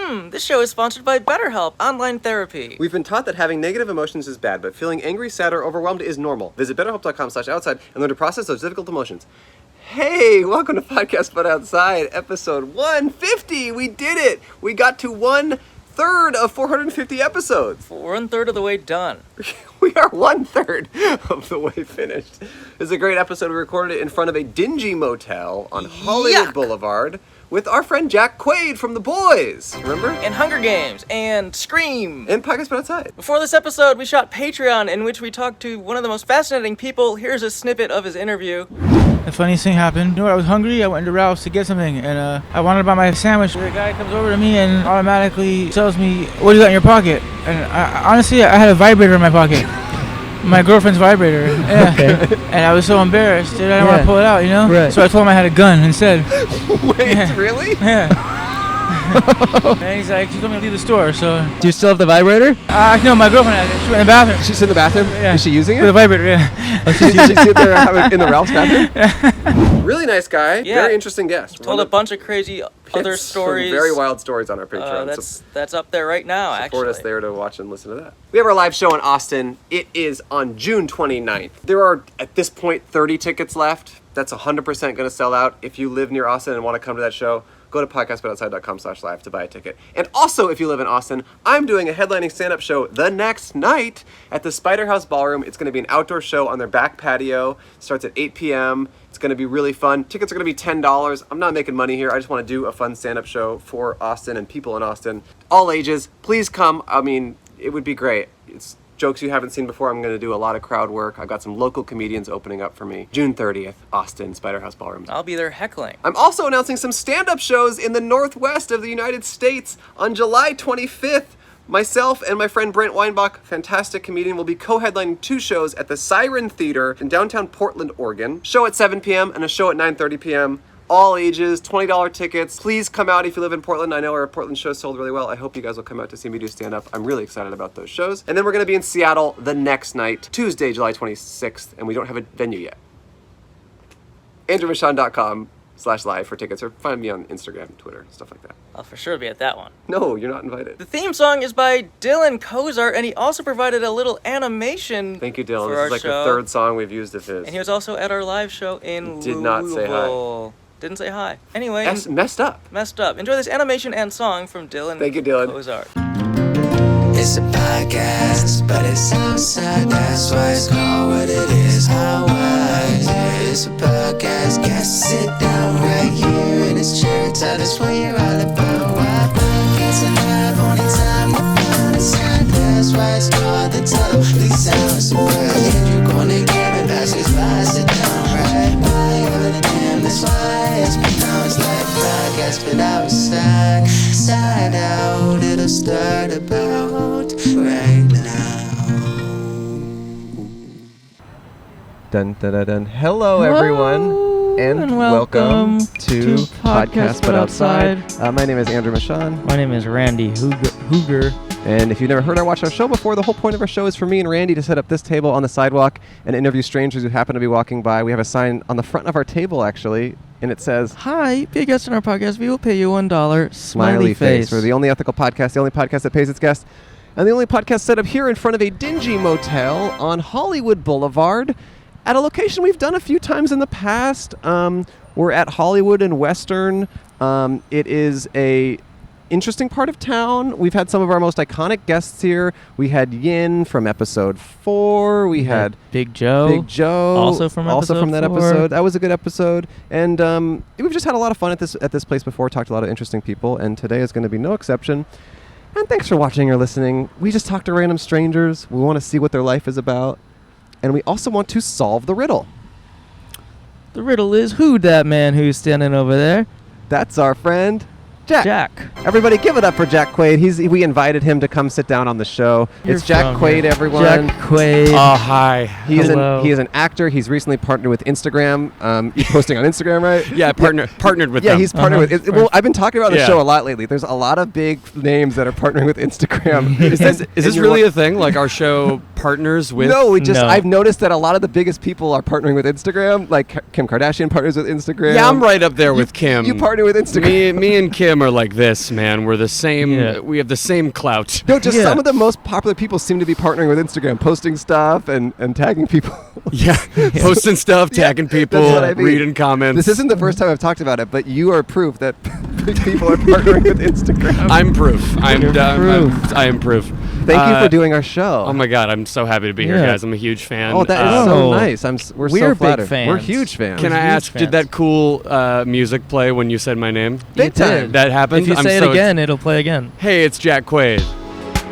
This show is sponsored by BetterHelp Online Therapy. We've been taught that having negative emotions is bad, but feeling angry, sad, or overwhelmed is normal. Visit BetterHelp.com/outside and learn to process those difficult emotions. Hey, welcome to Podcast But Outside, episode 150. We did it. We got to 1/3 of 450 episodes. 1/3 of the way done. We are 1/3 of the way finished. It's a great episode. We recorded it in front of a dingy motel on Hollywood Boulevard with our friend Jack Quaid from The Boys. Remember? And Hunger Games and Scream. And Podcast But Outside. Before this episode, we shot Patreon, in which we talked to one of the most fascinating people. Here's a snippet of his interview. The funniest thing happened. You know, I was hungry. I went to Ralph's to get something, and I wanted to buy my sandwich. The guy comes over to me and automatically tells me, "What do you got in your pocket?" And honestly, I had a vibrator in my pocket. My girlfriend's vibrator. Yeah. Okay. And I was so embarrassed. I didn't want to pull it out, you know? Right. So I told him I had a gun instead. Wait, really? Yeah. And he's like, she told me to leave the store, so... Do you still have the vibrator? No, my girlfriend has it. She went in the bathroom. She's in the bathroom? Yeah. Is she using it? With a vibrator, yeah. Oh, she's sit there and have it in the Ralph's bathroom? Yeah. Really nice guy. Yeah. Very interesting guest. Told a bunch of crazy other stories. Some very wild stories on our Patreon. That's up there right now, actually. Support us there to watch and listen to that. We have our live show in Austin. It is on June 29th. There are, at this point, 30 tickets left. That's 100% going to sell out. If you live near Austin and want to come to that show, go to podcastbutoutside.com/live to buy a ticket. And also, if you live in Austin, I'm doing a headlining stand-up show the next night at the Spider House Ballroom. It's going to be an outdoor show on their back patio. It starts at 8 p.m. It's going to be really fun. Tickets are going to be $10. I'm not making money here. I just want to do a fun stand-up show for Austin and people in Austin. All ages. Please come. I mean, it would be great. It's jokes you haven't seen before. I'm going to do a lot of crowd work. I've got some local comedians opening up for me. June 30th, Austin, Spider House Ballroom. I'll be there heckling. I'm also announcing some stand-up shows in the Northwest of the United States. On July 25th, myself and my friend Brent Weinbach, fantastic comedian, will be co-headlining 2 shows at the Siren Theater in downtown Portland, Oregon. Show at 7 p.m. and a show at 9:30 p.m. All ages, $20 tickets. Please come out if you live in Portland. I know our Portland show sold really well. I hope you guys will come out to see me do stand-up. I'm really excited about those shows. And then we're going to be in Seattle the next night, Tuesday, July 26th, and we don't have a venue yet. AndrewMichon.com/live for tickets, or find me on Instagram, Twitter, stuff like that. I'll for sure be at that one. No, you're not invited. The theme song is by Dylan Cozart, and he also provided a little animation. Thank you, Dylan. For this our is like show. the 3rd song we've used of his. And he was also at our live show in Did not say hi. Didn't say hi. Anyway. Messed up. Enjoy this animation and song from Dylan Thank you, Dylan. Cozart. It's a podcast, but it's outside. That's why it's called what it is. How wise it's a podcast. Guests sit down right here in his chair. Tell us what you're all about. Why podcasts are live on in time to find a sign. That's why it's called the title. Please sound surprised. You're gonna give it back. Just by sit down right by over the damn. That's why it's pronounced like podcast, but outside, side out. It'll start about right now. Dun, dun, dun, dun. Hello, everyone, and welcome to Podcast But Outside. My name is Andrew Michon. My name is Randy Hooger. And if you've never heard or watched our show before, the whole point of our show is for me and Randy to set up this table on the sidewalk and interview strangers who happen to be walking by. We have a sign on the front of our table, actually, and it says, "Hi, be a guest on our podcast. We will pay you $1. Smiley face." We're the only ethical podcast, the only podcast that pays its guests, and the only podcast set up here in front of a dingy motel on Hollywood Boulevard at a location we've done a few times in the past. We're at Hollywood and Western. It is a interesting part of town. We've had some of our most iconic guests here. We had Yin from episode 4. We had Big Joe. Also from that episode. That was a good episode. And we've just had a lot of fun at this place before. Talked to a lot of interesting people, and today is going to be no exception. And thanks for watching or listening. We just talk to random strangers. We want to see what their life is about, and we also want to solve the riddle. The riddle is, who that man who's standing over there? That's our friend Jack. Everybody give it up for Jack Quaid. We invited him to come sit down on the show. It's Jack Quaid, everyone. Jack Quaid. Oh, hi. He is an actor. He's recently partnered with Instagram. He's posting on Instagram, right? Yeah, partnered with them. Yeah, he's partnered with well, I've been talking about the show a lot lately. There's a lot of big names that are partnering with Instagram. Is this really a thing? Like our show partners with? No, No. I've noticed that a lot of the biggest people are partnering with Instagram. Like Kim Kardashian partners with Instagram. Yeah, I'm right up there with Kim. You partner with Instagram. Me and Kim are like this, man. We're the same. Yeah. We have the same clout. No, just Yeah. some of the most popular people seem to be partnering with Instagram, posting stuff and tagging people. Yeah, posting stuff, tagging people, That's what I mean. reading comments. This isn't the first time I've talked about it, but you are proof that big people are partnering with Instagram. I'm proof. You're proof. I am proof. Thank you for doing our show. Oh my God, I'm so happy to be here, Yeah. guys. I'm a huge fan. Oh, that is so Oh. nice. We're We're so big flattered. fans. We're huge fans. Can I huge ask, fans. did that cool music play when you said my name? Big You did. time. That happened? If you I'm say it so again, it'll play again. Hey, it's Jack Quaid.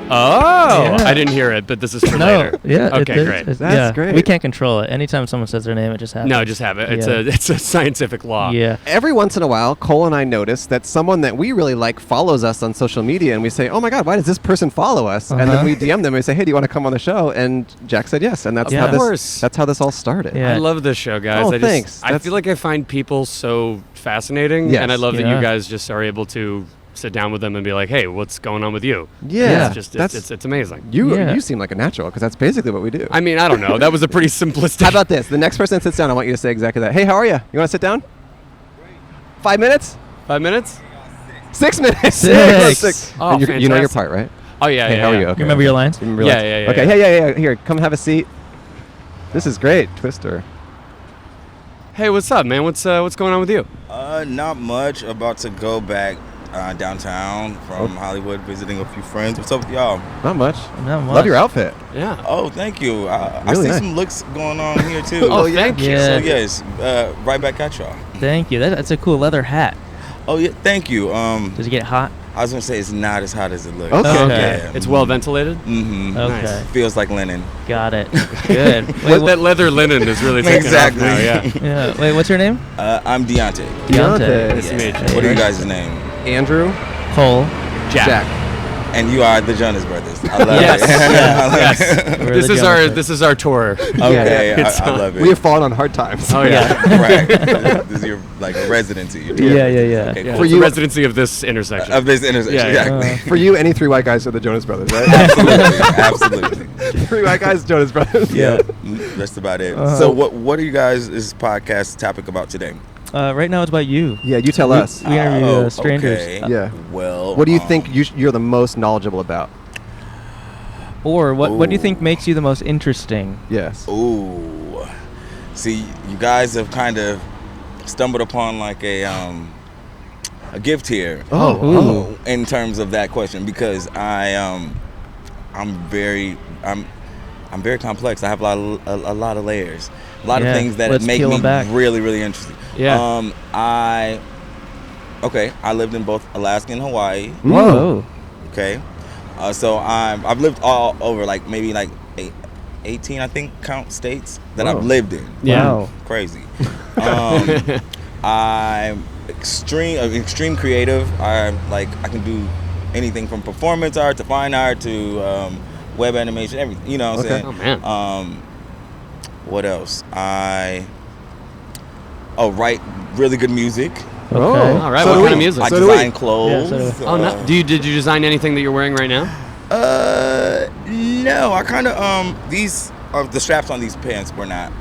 Oh, Yeah. I didn't hear it, but this is for No, later. yeah. Okay, great. That's yeah. great. We can't control it. Anytime someone says their name, it just happens. No, just have it. It's a scientific law. Yeah. Every once in a while, Cole and I notice that someone that we really like follows us on social media, and we say, "Oh my God, why does this person follow us?" And then we DM them and we say, "Hey, do you want to come on the show?" And Jack said yes, and that's Of how course. that's how this all started. Yeah. I love this show, guys. Oh, I just, thanks. I That's- feel like I find people so fascinating, Yes. and I love that Yeah. you guys just are able to sit down with them and be like, "Hey, what's going on with you?" Yeah, It's just that's it's amazing. Yeah. you seem like a natural because that's basically what we do. I mean, I don't know. That was a pretty simplistic. How about this? The next person that sits down, I want you to say exactly that. Hey, how are you? You want to sit down? 5 minutes? 5 minutes? 6 minutes. Six. Oh, And you know your fantastic. part, right? Oh yeah, Hey, yeah. how are yeah. you? Okay. You remember your lines? You remember Yeah, lines? yeah. Okay, yeah. Here, come have a seat. This is great, Twister. Hey, what's up, man? What's going on with you? Not much. About to go back downtown from Hollywood, visiting a few friends. What's up with y'all? Not much. Not much. Love your outfit. Yeah. Oh, thank you. I Really see nice. some looks going on here too. Oh, thank you. Yeah. So yes, right back at y'all. Thank you. That's a cool leather hat. Oh yeah, thank you. Does it get hot? I was gonna say it's not as hot as it looks. Okay. Okay. Yeah. It's well ventilated. Mm-hmm. Okay. Nice. Feels like linen. Got it. Good. That leather linen is really taking Exactly. off now. Yeah. Yeah. Wait, what's your name? I'm Deontay. Deontay. Nice to meet you. What are you guys' name? Andrew. Cole. Jack. And you are the Jonas Brothers. I love Yes. it. Yes. We're This the is Jonas our tour. Okay, It's, I love it. We have fallen on hard times. Oh yeah. right. This is your like residency. Your tour. Yeah. Okay, Yeah, cool. it's you- the residency of this intersection. Of this intersection. Yeah, yeah. Exactly. For you, any three white guys are the Jonas Brothers, right? Absolutely. Three white guys, Jonas Brothers. Yeah, that's about it. So what are you guys' podcast topic about today? Right now it's about you. Yeah, you tell us. We interview strangers. Okay. Yeah. Well, What do you think you're the most knowledgeable about? Or what do you Ooh. think makes you the most interesting? Yes. Ooh, see, you guys have kind of stumbled upon like a gift here. Ooh. In terms of that question, because I'm very complex. I have a lot of layers, a lot Yeah, of things that let's make peel me 'em back. really, really interesting. Yeah. I lived in both Alaska and Hawaii. Whoa. Okay, so I've lived all over, like maybe like 18, I think, count states that Whoa. I've lived in. Yeah. Wow. Crazy. I'm extreme creative. I can do anything from performance art to fine art to web animation, everything. You know what I'm Okay. saying? Oh man. What else? Write really good music. Okay. All right. So What do kind of we. music? I So do we. design clothes. Yeah, so do Oh no. Did you design anything that you're wearing right now? No. I kind of these the straps on these pants were not.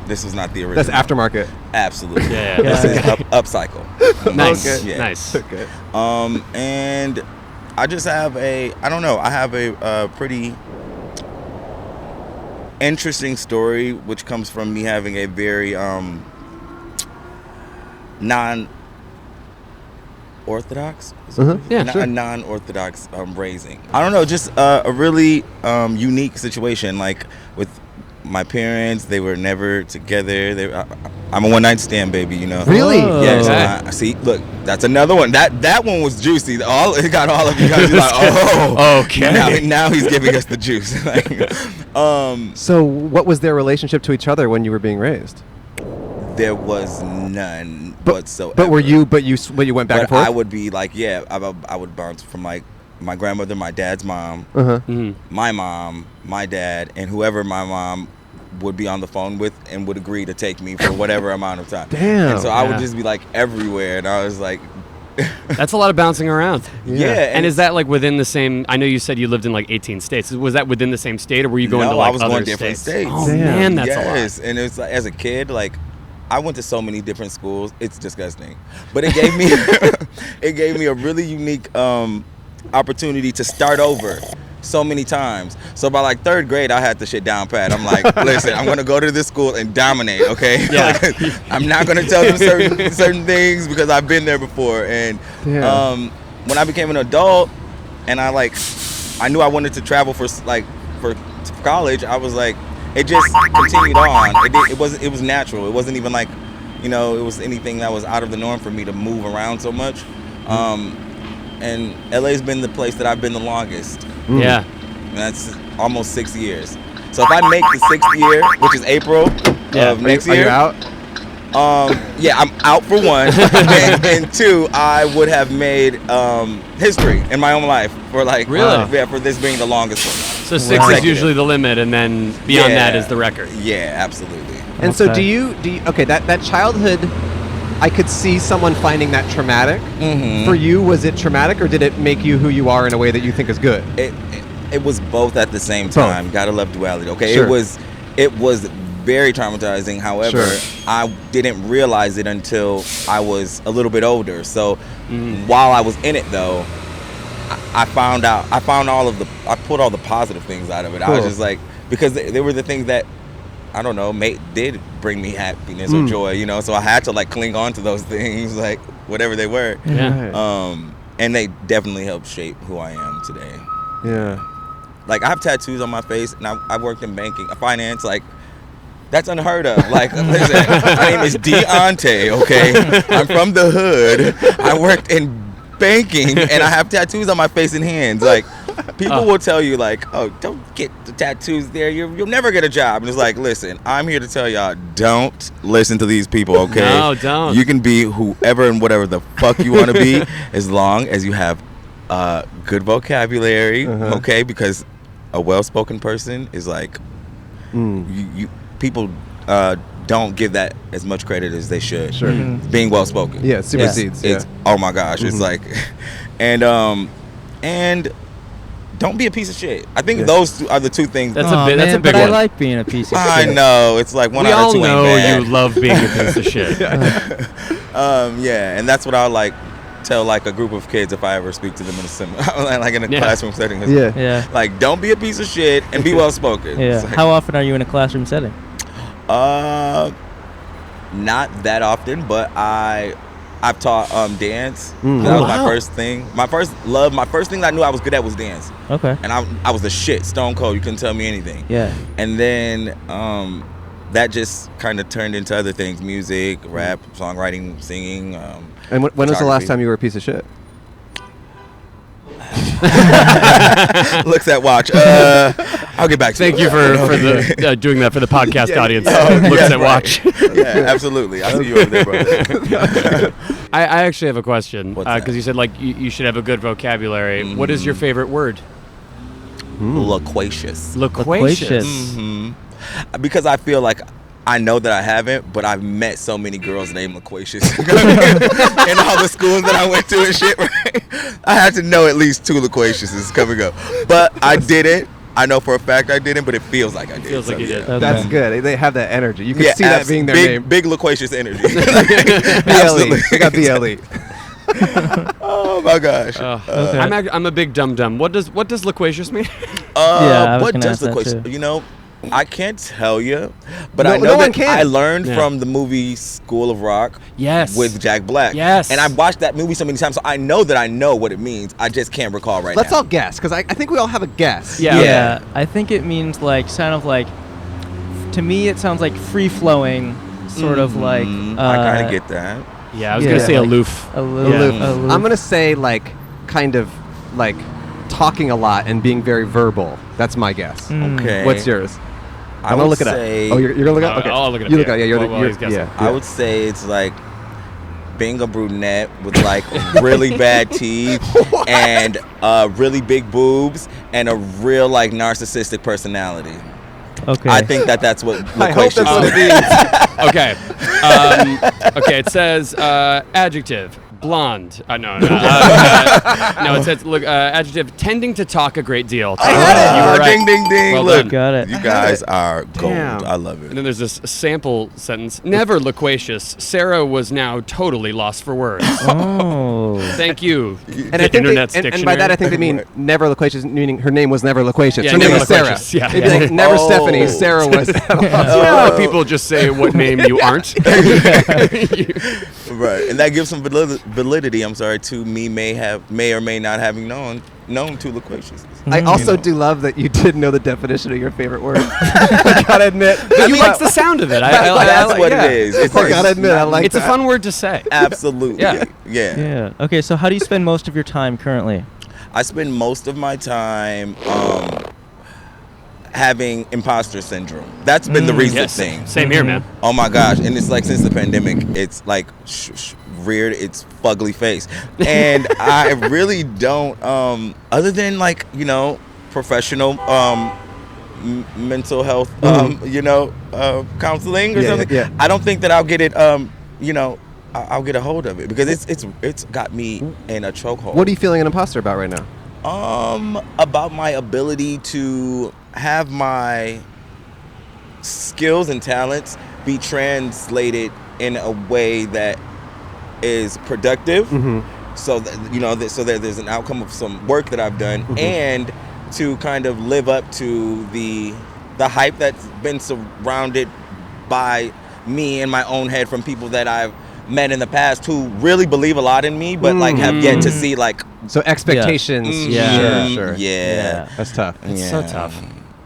This was not the original. That's aftermarket. Absolutely. Yeah. This is Okay. upcycle. Nice. Okay. Yeah. Nice. Okay. And I just have I have a pretty interesting story, which comes from me having a very non-orthodox, Yeah, sure. a non-orthodox raising. I don't know, just a really unique situation. Like with my parents, they were never together. I'm a one-night stand baby, you know. Really? Whoa. Yes. Okay. See, look, that's another one. That one was juicy. It got all of you guys like, oh, Okay. Now he's giving us the juice. So, what was their relationship to each other when you were being raised? There was none whatsoever. But you went back and But forth. I would be like, yeah, I would bounce from like my grandmother, my dad's mom, Mhm. my mom, my dad, and whoever my mom would be on the phone with and would agree to take me for whatever amount of time. Damn. And so I would Yeah. just be like everywhere, and I was like, That's a lot of bouncing around. Yeah. And is that like within the same? I know you said you lived in like 18 states. Was that within the same state, or were you going to like I was other going different states. Oh man, that's a lot. Yes, and it's like, as a kid, like I went to so many different schools. It's disgusting, but it gave me it gave me a really unique opportunity to start over so many times. So by like 3rd grade, I had the shit down pat. I'm like, listen, I'm gonna go to this school and dominate, okay? Yeah. I'm not gonna tell them certain things because I've been there before. And when I became an adult, and I knew I wanted to travel for college, I was like, it just continued on. It was natural. It wasn't even like, it was anything that was out of the norm for me to move around so much. And LA's been the place that I've been the longest. Yeah. And that's almost 6 years. So if I make the 6th year, which is April of next year. Are you out? Yeah, I'm out for one. and 2, I would have made history in my own life for for this being the longest one. So 6 is usually the limit, and then beyond that is the record. Yeah, absolutely. And so do you okay, that childhood, I could see someone finding that traumatic. Mm-hmm. For you, was it traumatic, or did it make you who you are in a way that you think is good? It was both at the same time. Both. Gotta love duality. Okay, sure. It was very traumatizing. However, I didn't realize it until I was a little bit older. So while I was in it, though, I pulled all the positive things out of it. Cool. I was just like, because they were the things that, I don't know, did bring me happiness or joy, so I had to like cling on to those things, like whatever they were. Yeah. And they definitely helped shape who I am today. Yeah. Like, I have tattoos on my face, and I worked in banking, finance, like, that's unheard of. Like, listen, my name is Deontay, okay? I'm from the hood. I worked in banking, and I have tattoos on my face and hands. Like, people will tell you, like, oh, don't get the tattoos there. You'll never get a job. And it's like, listen, I'm here to tell y'all, don't listen to these people, okay? No, don't. You can be whoever and whatever the fuck you want to be as long as you have good vocabulary, okay? Because a well-spoken person is like, people don't give that as much credit as they should. Sure. Being well-spoken. Yeah, supersedes. It's oh my gosh, it's like, and don't be a piece of shit. I think those are the two things. That's a big but one. I like being a piece of shit. I know, it's like one we out all of 2 know ain't bad. you love being a piece of shit. Yeah, and that's what I would like tell like a group of kids if I ever speak to them in a similar, like in a classroom setting. Yeah. Like, don't be a piece of shit and be well spoken. Yeah. Like, How often are you in a classroom setting? Not that often, but I've taught dance. That was my first thing. My first thing that I knew I was good at was dance. Okay. And I was the shit, stone cold. You couldn't tell me anything. Yeah. And then that just kind of turned into other things: music, rap, songwriting, singing. And when was the last time you were a piece of shit? Looks at watch. I'll get back to you. Thank you for the doing that for the podcast audience. Looks at watch. Yeah, absolutely. I see you over there, bro. I actually have a question What's because you said like you should have a good vocabulary. What is your favorite word? Loquacious. Loquacious. Because I feel like I know that I haven't, but I've met so many girls named Loquacious in all the schools that I went to and shit, right? I had to know at least 2 Loquaciouses coming up. But I didn't. I know for a fact I didn't, but it feels like I did. Feels like you did. Okay. That's good. They have that energy. You can see that being their name. Big Loquacious energy. BLE. They got BLE. Oh my gosh. Okay. I'm a big dum-dum. What does loquacious mean? I was what gonna does ask that loquacious? too. I can't tell you, but No- I know no one that can. I learned Yeah. from the movie School of Rock. Yes. With Jack Black. Yes. And I've watched that movie so many times, so I know that I know what it means. I just can't recall right Let's now. all guess, because I think we all have a guess. Yeah. Yeah. I think it means like kind of like, to me it sounds like free flowing, sort of like. I kind of get that. Yeah, I was Yeah, gonna say like aloof. Aloof. Yeah. Aloof. I'm going to say like kind of like talking a lot and being very verbal. That's my guess. Okay. What's yours? I I'm going to would look it up. say, Oh, you're going to look it up? Okay. I'll look it up, You look yeah. it up. Yeah, While he's guessing. I would say it's like being a brunette with like really bad teeth and really big boobs and a real like narcissistic personality. Okay. I think that's what I hope loquacious that's what it is. means. Okay. Okay. It says adjective: Blonde. No. No, it says, look, adjective, tending to talk a great deal. I had it. You were right. Ding, ding, ding. Well Look, done. Got it. you guys are gold. Damn. I love it. And then there's this sample sentence. Never loquacious. Sarah was now totally lost for words. Oh. Thank you, And the I think internet's and dictionary. by that I think they mean never loquacious, meaning her name was never loquacious. Yeah, her name never was Sarah. loquacious, yeah. They'd be like, never Oh. Stephanie, Sarah was. You know how people just say what name you aren't? Right, and that gives some validity. I'm sorry, to me may or may not having known two loquacious. I also do love that you did know the definition of your favorite word. I gotta admit. He likes the sound of it. That's what it is. It's I gotta admit, I like It's a that. fun word to say. Absolutely. Yeah. Yeah. Okay, so how do you spend most of your time currently? I spend most of my time having imposter syndrome. That's been the recent Yes. thing. Same here, man. Oh my gosh. And it's like since the pandemic, it's like reared its fugly face. And I really don't, other than like, professional mental health, counseling or something. Yeah. I don't think that I'll get it, I'll get a hold of it because it's got me in a chokehold. What are you feeling an imposter about right now? About my ability to have my skills and talents be translated in a way that is productive, so that so that there's an outcome of some work that I've done, and to kind of live up to the hype that's been surrounded by me in my own head from people that I've met in the past who really believe a lot in me, but like have yet to see like. So expectations. Yeah. Sure. Yeah. That's tough. It's so tough.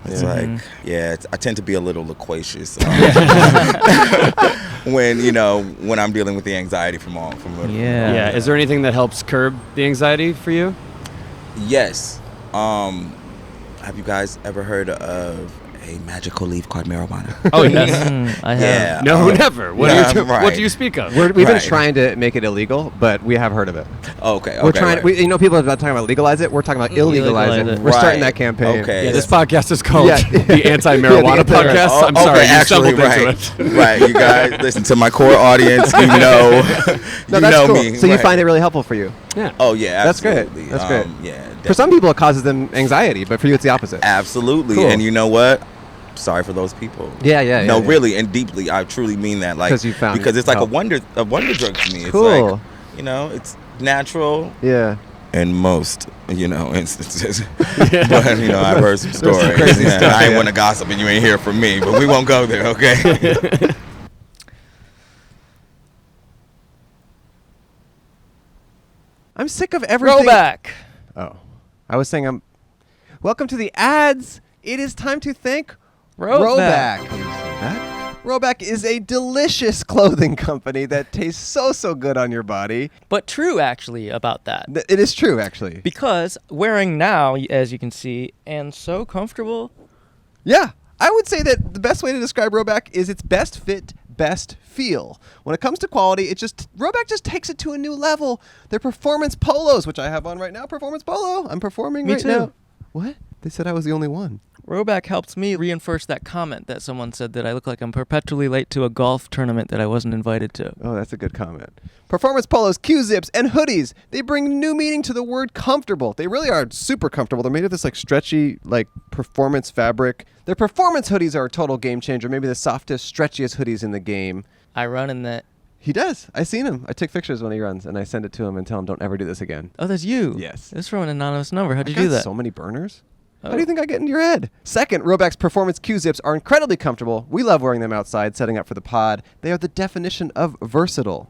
It's like, I tend to be a little loquacious when I'm dealing with the anxiety from Yeah. Is there anything that helps curb the anxiety for you? Yes. Have you guys ever heard of a magical leaf called marijuana? Oh, yes. I have. Yeah. No, never. What right. what do you speak of? We've been Right. trying to make it illegal, but we have heard of it. Okay. We're trying. right. People have been talking about legalize it. We're talking about illegalize it. Illegalize it. We're starting Right. that campaign. Okay. Yeah, this podcast is called Yeah. the Anti-Marijuana Yeah, the Podcast. Oh, I'm sorry, okay, you stumbled actually, into it. Right, you guys listen to my core audience. You No, you that's know cool. me. So you right. find it really helpful for you. Yeah. Oh yeah, That's great. absolutely. That's great. Yeah. For some people, it causes them anxiety, but for you, it's the opposite. Absolutely. Cool. And you know what? Sorry for those people. Yeah. No, yeah. really and deeply, I truly mean that. Like, 'Cause you found because it's like help. a wonder drug to me. It's Cool. like, it's natural Yeah. in most, instances. But I've heard some stories. crazy Yeah, stuff, I ain't yeah. want to gossip, and you ain't hear from me. But we won't go there, okay? I'm sick of everything. Throwback. Oh, I was saying Welcome to the ads. It is time to thank Roback. Roback is a delicious clothing company that tastes so good on your body. But true, actually, about that. It is true, actually. Because wearing now, as you can see, and so comfortable. Yeah, I would say that the best way to describe Roback is its best fit, best feel. When it comes to quality, Roback just takes it to a new level. Their performance polos, which I have on right now, performance polo. I'm performing Me right too. now. What? They said I was the only one. Roback helps me reinforce that comment that someone said that I look like I'm perpetually late to a golf tournament that I wasn't invited to. Oh, that's a good comment. Performance polos, Q-zips, and hoodies. They bring new meaning to the word comfortable. They really are super comfortable. They're made of this stretchy, performance fabric. Their performance hoodies are a total game changer. Maybe the softest, stretchiest hoodies in the game. I run in that. He does. I seen him. I take pictures when he runs, and I send it to him and tell him, don't ever do this again. Oh, that's you. Yes. This is from an anonymous number. How'd you I do got that? so many burners. Oh. How do you think I get into your head? Second, Roback's performance Q-zips are incredibly comfortable. We love wearing them outside, setting up for the pod. They are the definition of versatile.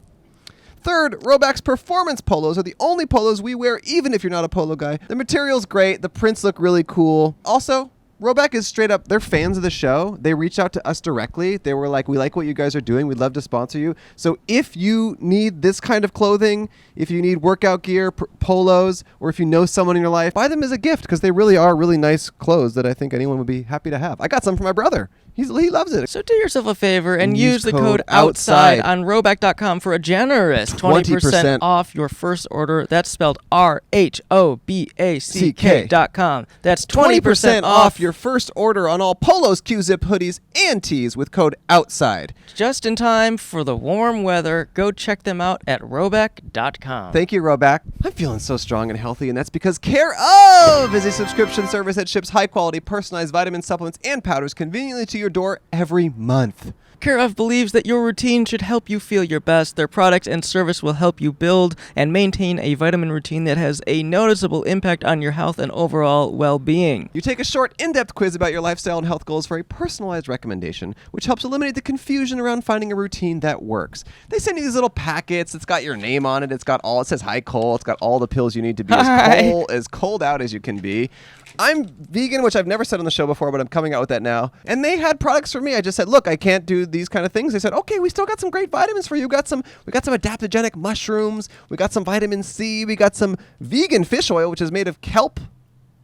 Third, Roback's performance polos are the only polos we wear, even if you're not a polo guy. The material's great. The prints look really cool. Also, Roback is straight up, they're fans of the show. They reached out to us directly. They were like, we like what you guys are doing. We'd love to sponsor you. So if you need this kind of clothing, if you need workout gear, polos, or if you know someone in your life, buy them as a gift because they really are really nice clothes that I think anyone would be happy to have. I got some for my brother. He loves it. So do yourself a favor and use the code outside OUTSIDE on Roback.com for a generous 20% off your first order. That's spelled RHOBACK.com. That's 20% off your first order on all polos, Q-zip hoodies, and tees with code OUTSIDE. Just in time for the warm weather. Go check them out at Roback.com. Thank you, Roback. I'm feeling so strong and healthy, and that's because Care Of is a subscription service that ships high-quality, personalized vitamin supplements and powders conveniently to your door every month. Care of believes that your routine should help you feel your best. Their product and service will help you build and maintain a vitamin routine that has a noticeable impact on your health and overall well-being. You take a short, in-depth quiz about your lifestyle and health goals for a personalized recommendation, which helps eliminate the confusion around finding a routine that works. They send you these little packets. It's got your name on it. It says, "Hi, Cole." It's got all the pills you need to be as cold out as you can be. I'm vegan, which I've never said on the show before, but I'm coming out with that now. And they had products for me. I just said, look, I can't do these kind of things. They said, okay, we still got some great vitamins for you. We got some adaptogenic mushrooms. We got some vitamin C. We got some vegan fish oil, which is made of kelp.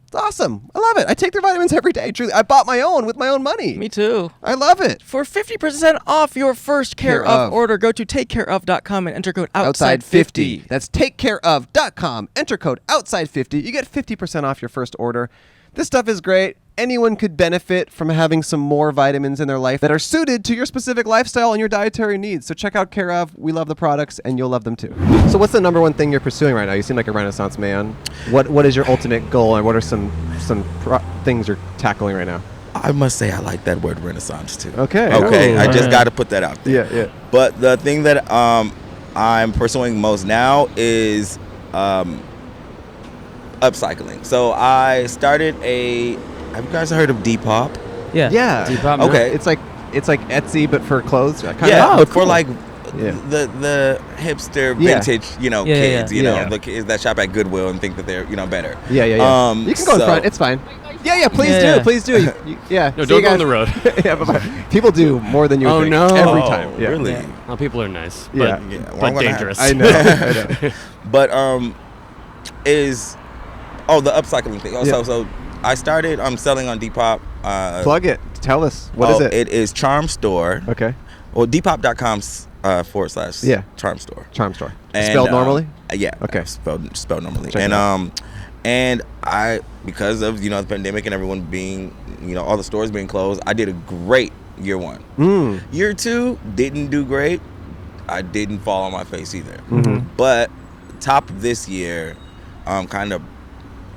It's awesome. I love it. I take their vitamins every day. Truly, I bought my own with my own money. Me too. I love it. For 50% off your first Care of order, go to takecareof.com and enter code OUTSIDE50. That's takecareof.com. Enter code OUTSIDE50. You get 50% off your first order. This stuff is great. Anyone could benefit from having some more vitamins in their life that are suited to your specific lifestyle and your dietary needs. So check out Care Of. We love the products, and you'll love them too. So what's the number one thing you're pursuing right now? You seem like a Renaissance man. What is your ultimate goal, and what are some things you're tackling right now? I must say I like that word Renaissance too. Okay. Okay. Ooh, I just got to put that out there. Yeah. But the thing that I'm pursuing most now is upcycling. So I started have you guys heard of Depop? Yeah. Depop, Okay. It's like Etsy, but for clothes. But for like Yeah. the hipster vintage, kids, the kids that shop at Goodwill and think that they're, better. Yeah. You can go in front. It's fine. Yeah. Please do. Yeah. No, don't go on the road. Yeah, but people do more than you think. No. Every time. Yeah. Really? Yeah. Well, people are nice, Yeah. but, Well, but dangerous. I know. But the upcycling thing. So I started selling on Depop. Plug it. Tell us. What is it? It is Charm Store. Okay. Well, Depop.com / Charm Store. Charm Store. And, Spelled normally? Yeah. Okay. Spelled normally. Check it out. And I, because of the pandemic and everyone being, all the stores being closed, I did a great year one. Year two didn't do great. I didn't fall on my face either. Mm-hmm. But top of this year, kind of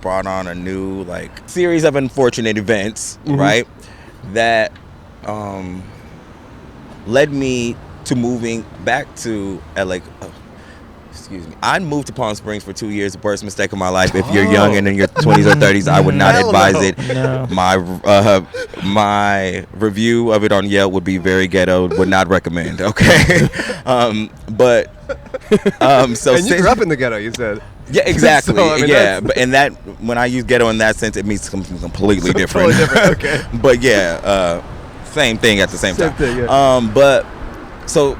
brought on a new series of unfortunate events, right? That led me to moving back to LA. Excuse me. I moved to Palm Springs for 2 years. The worst mistake of my life. If you're young and in your 20s or 30s, I would not advise it. No. My review of it on Yelp would be very ghetto. Would not recommend. Okay. So and you grew up in the ghetto, you said. Yeah, exactly. So, and that when I use ghetto in that sense, it means something completely different. Okay. But same thing at the same time. Thing, yeah. But so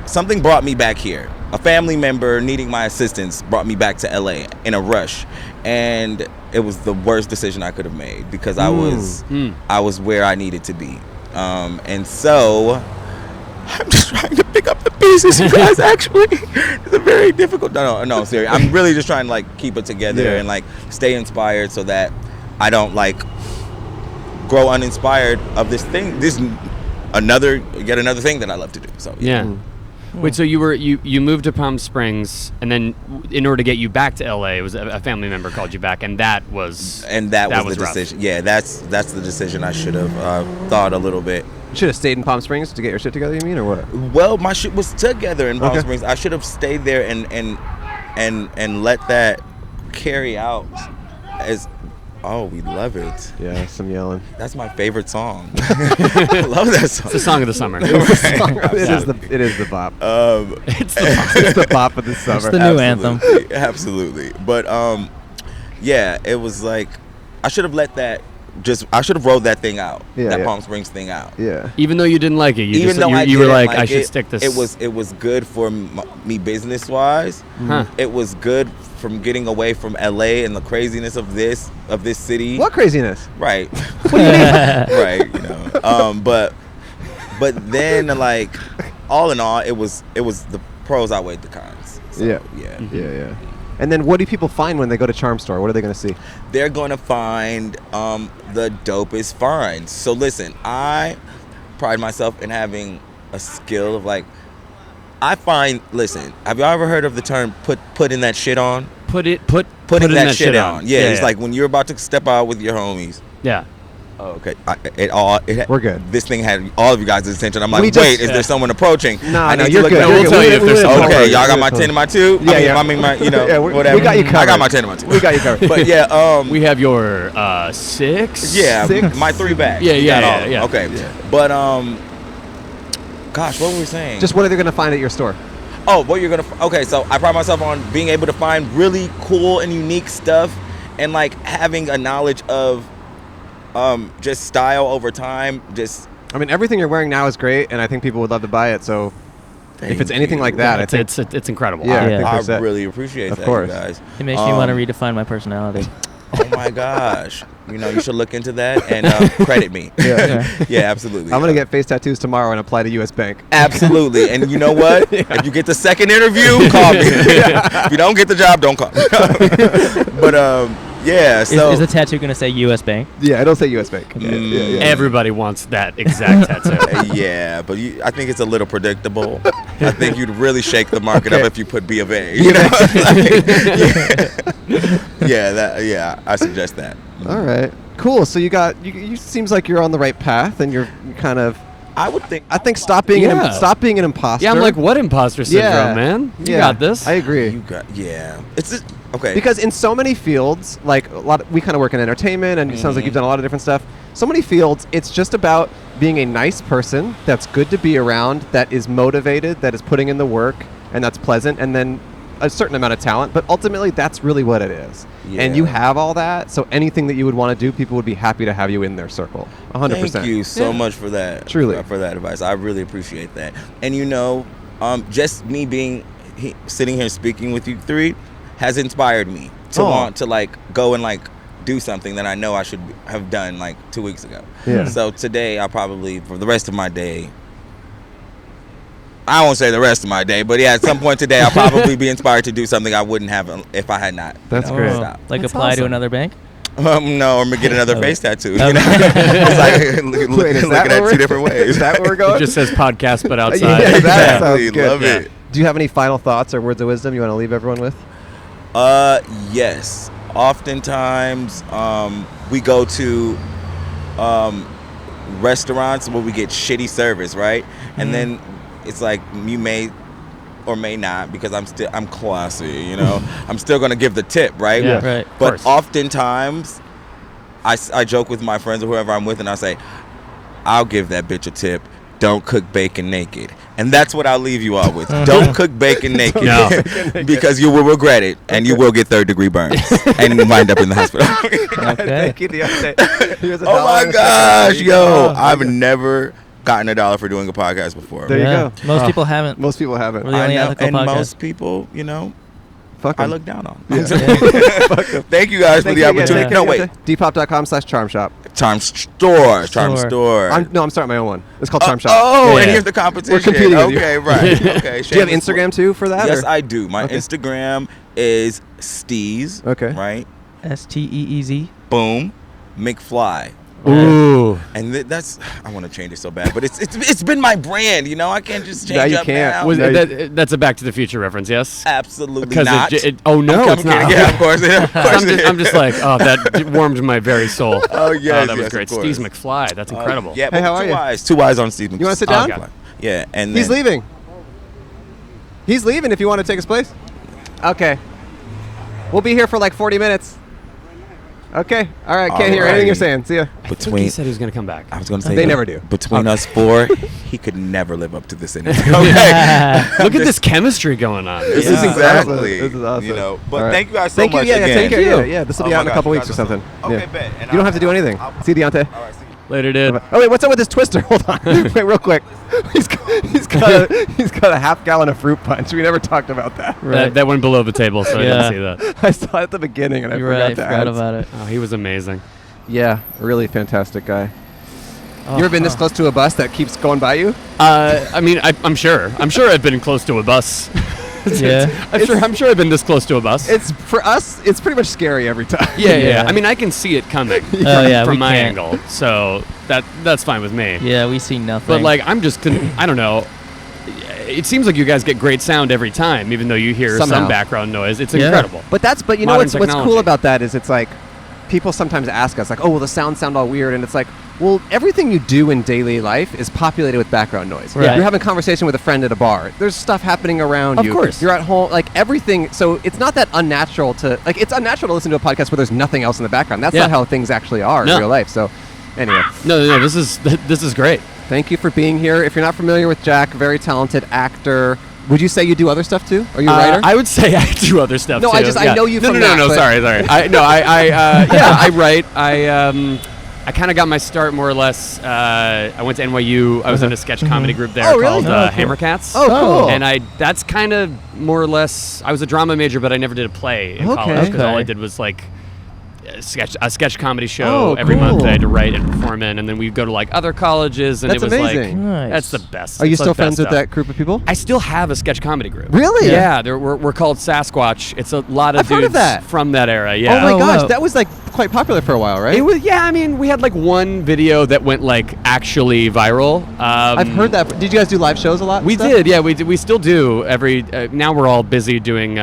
something brought me back here. A family member needing my assistance brought me back to LA in a rush, and it was the worst decision I could have made because I was where I needed to be, and so I'm just trying to pick up the pieces, you guys. Actually, it's a very difficult. No, I'm serious. I'm really just trying to keep it together and stay inspired so that I don't grow uninspired of this thing. Yet another thing that I love to do. So yeah. Wait, so you moved to Palm Springs, and then in order to get you back to LA, it was a family member called you back, and that was the decision. Yeah, that's the decision I should have thought a little bit. You should have stayed in Palm Springs to get your shit together, you mean, or what? Well, my shit was together in Palm Springs. I should have stayed there and let that carry out as. Oh, we love it. Yeah, some yelling. That's my favorite song. I love that song. It's the song of the summer. It is the bop. It's the bop. It's the bop of the summer. It's the new anthem. Absolutely. But it was I should have let that. I should have rolled that thing out. Palm Springs thing out. Yeah. Even though you didn't like it, you were like, I should stick this. It was good for me business wise. It was good from getting away from LA and the craziness of this city. What craziness? Right. What do you mean? Right. But But then, like, all in all, it was the pros outweighed the cons. So, Yeah. yeah. And then what do people find when they go to Charm Store? What are they going to see? They're going to find the dopest finds. So listen, I pride myself in having a skill of like, listen, have y'all ever heard of the term putting that shit on? Putting that shit on. Yeah, it's like when you're about to step out with your homies. Yeah. Oh, okay. We're good. This thing had all of you guys' attention. I'm like, We wait, just- is there someone approaching? No, I need to you're look good. at- We'll tell you if there's someone. Okay, y'all got my 10 and my 2? Yeah, I mean, my, you know, Yeah, whatever. we got you I covered. got my 10 and my 2. We got you covered. But yeah, We have your 6. yeah, 6? my 3 bags. Yeah, You yeah, got all yeah, of yeah. them. Okay. But gosh, what were we saying? Just what are they going to find at your store? Oh, what you're gonna? Okay, so I pride myself on being able to find really cool and unique stuff, and like having a knowledge of, just style over time. Just I mean, everything you're wearing now is great, and I think people would love to buy it. So if it's anything like that, I think It's incredible. Yeah. Yeah. I think I really appreciate Of that, course. you guys. It makes me want to redefine my personality. Oh my gosh, you know, you should look into that and credit me. Yeah, absolutely. I'm going to get face tattoos tomorrow and apply to U.S. Bank. Absolutely, and you know what? If you get the second interview, call me. If you don't get the job, don't call me. But yeah. So Is the tattoo going to say U.S. Bank? Yeah, I don't say U.S. Bank. Everybody wants that exact tattoo. yeah, but I think it's a little predictable. I think you'd really shake the market Okay. up if you put B of A. You know? Yeah, I suggest that. All right. Cool. So you seems like you're on the right path, and you're kind of. I would think. I think stop being an imposter. Yeah, I'm like, what imposter syndrome, man? You got this. I agree. It's just, okay. Because in so many fields, like we kind of work in entertainment, and it sounds like you've done a lot of different stuff. So many fields, it's just about being a nice person that's good to be around, that is motivated, that is putting in the work, and that's pleasant, and then a certain amount of talent. But ultimately, that's really what it is. And you have all that, so anything that you would want to do, people would be happy to have you in their circle. 100%. Thank you so much for that. Truly. For that advice. I really appreciate that. And you know, just me being sitting here speaking with you three has inspired me to want to like go and like do something that I know I should have done like 2 weeks ago. Yeah. So today I'll probably, for the rest of my day, I won't say the rest of my day, but yeah, at some point today I'll probably be inspired to do something I wouldn't have if I had not. That's great. stopped. Like That's apply to awesome. another bank? No, or get another face tattoo. You Okay. know? It's like Wait, is that looking at where two different ways. Is that where we're It going? just says podcast, but outside. Yeah, that sounds Exactly. good. Love it. Do you have any final thoughts or words of wisdom you want to leave everyone with? Yes. Oftentimes, we go to restaurants where we get shitty service, right? And then it's like you may or may not, because I'm classy, you know. I'm still gonna give the tip, right? Yeah. Right. But course. oftentimes, I joke with my friends or whoever I'm with, and I say, I'll give that bitch a tip. Don't cook bacon naked. And that's what I'll leave you all with. Don't cook bacon naked. No. Because you will regret it, and you will get third-degree burns and wind up in the hospital. Okay. Here's a Oh dollar my and a gosh, second. yo. I've never gotten $1 for doing a podcast before. There you Yeah. go. Most people haven't. Most people haven't. We're the only I know, ethical and podcast. most people, you know, Fuck I 'em. look down on. Yeah. Thank you guys for the opportunity. No, wait. Depop.com/charm shop. Charm Store. Charm Store. I'm starting my own one. It's called Charm Shop. Oh, Yeah. and here's the competition. We're competing with you. Okay, right. Okay. Do you have Instagram too for that? Yes, or? I do. My Okay. Instagram is Steez. Okay. Right? STEEZ. Boom. McFly. Ooh. And that's, I want to change it so bad, but it's been my brand, you know. I can't just change No, you up can't. now. Was No, that's a Back to the Future reference, yes? Absolutely Because not. oh no, it's not. Yeah, of course. Of course. I'm just like, oh, that warmed my very soul. Oh, yes, that was yes, great. of course. Steve McFly, that's incredible. Yeah, Hey, but how are you? Two eyes on Steve. You wanna sit Oh, down? okay. Yeah, and He's then- leaving. He's leaving if you want to take his place. Okay. We'll be here for like 40 minutes. Okay. All right. Can't hear anything you're saying. See ya. I think he Between said he was going to come back. I was going to say They never do. Between us four, he could never live up to this energy. Okay. Look at this chemistry going on. This Yeah. is exactly. This is awesome. You know, but All right. thank you guys so Thank much you. Yeah, again. take care. Thank Yeah, you. yeah. This will Oh be my out in a gosh, couple you weeks or guys are something. so- okay, Yeah. bet. And You don't have to do anything. See you, Deontay. All right, see you. Later, dude. Oh wait, what's up with this twister? Hold on. Wait, real quick. He's got a half gallon of fruit punch. We never talked about that. That went below the table, so Yeah. I didn't see that. I saw it at the beginning and I You're forgot right. to Forgot add. about it. Oh, he was amazing. Yeah, really fantastic guy. You ever been this close to a bus that keeps going by you? I mean, I'm sure I've been close to a bus. Yeah. I'm sure I've been this close to a bus. It's for us. It's pretty much scary every time. Yeah. I mean, I can see it coming from my can't. angle, so that's fine with me. Yeah, we see nothing. But like, I don't know. It seems like you guys get great sound every time, even though you hear Somehow. some background noise. It's incredible. But you know Modern what's technology. cool about that is it's like people sometimes ask us like, oh, well, the sounds sound all weird, and it's like, well, everything you do in daily life is populated with background noise. Right. You're having a conversation with a friend at a bar. There's stuff happening around you. Of course. You're at home, like everything. So it's not that unnatural to like. It's unnatural to listen to a podcast where there's nothing else in the background. That's not how things actually are in real life. So anyway. No. This is great. Thank you for being here. If you're not familiar with Jack, very talented actor. Would you say you do other stuff too? Are you a writer? I would say I do other stuff No, too. I know you from that, No, but- sorry. I write. I kind of got my start more or less. I went to NYU. I was in a sketch comedy group there called Hammercats. Oh, cool. And that's kind of more or less. I was a drama major, but I never did a play in college because all I did was like a sketch comedy show every month that I had to write and perform in, and then we'd go to like other colleges, and That's it was amazing. Nice. that's the best. Are you It's the still best friends with stuff. that group of people? I still have a sketch comedy group. Really? Yeah, we're called Sasquatch. It's a lot of I've heard dudes of that. from that era. Yeah. Oh my gosh, wow. that was like quite popular for a while, right? It was, yeah. I mean, we had like one video that went like actually viral. I've heard that. Did you guys do live shows a lot? and We stuff? did, yeah. We still do every. Now we're all busy doing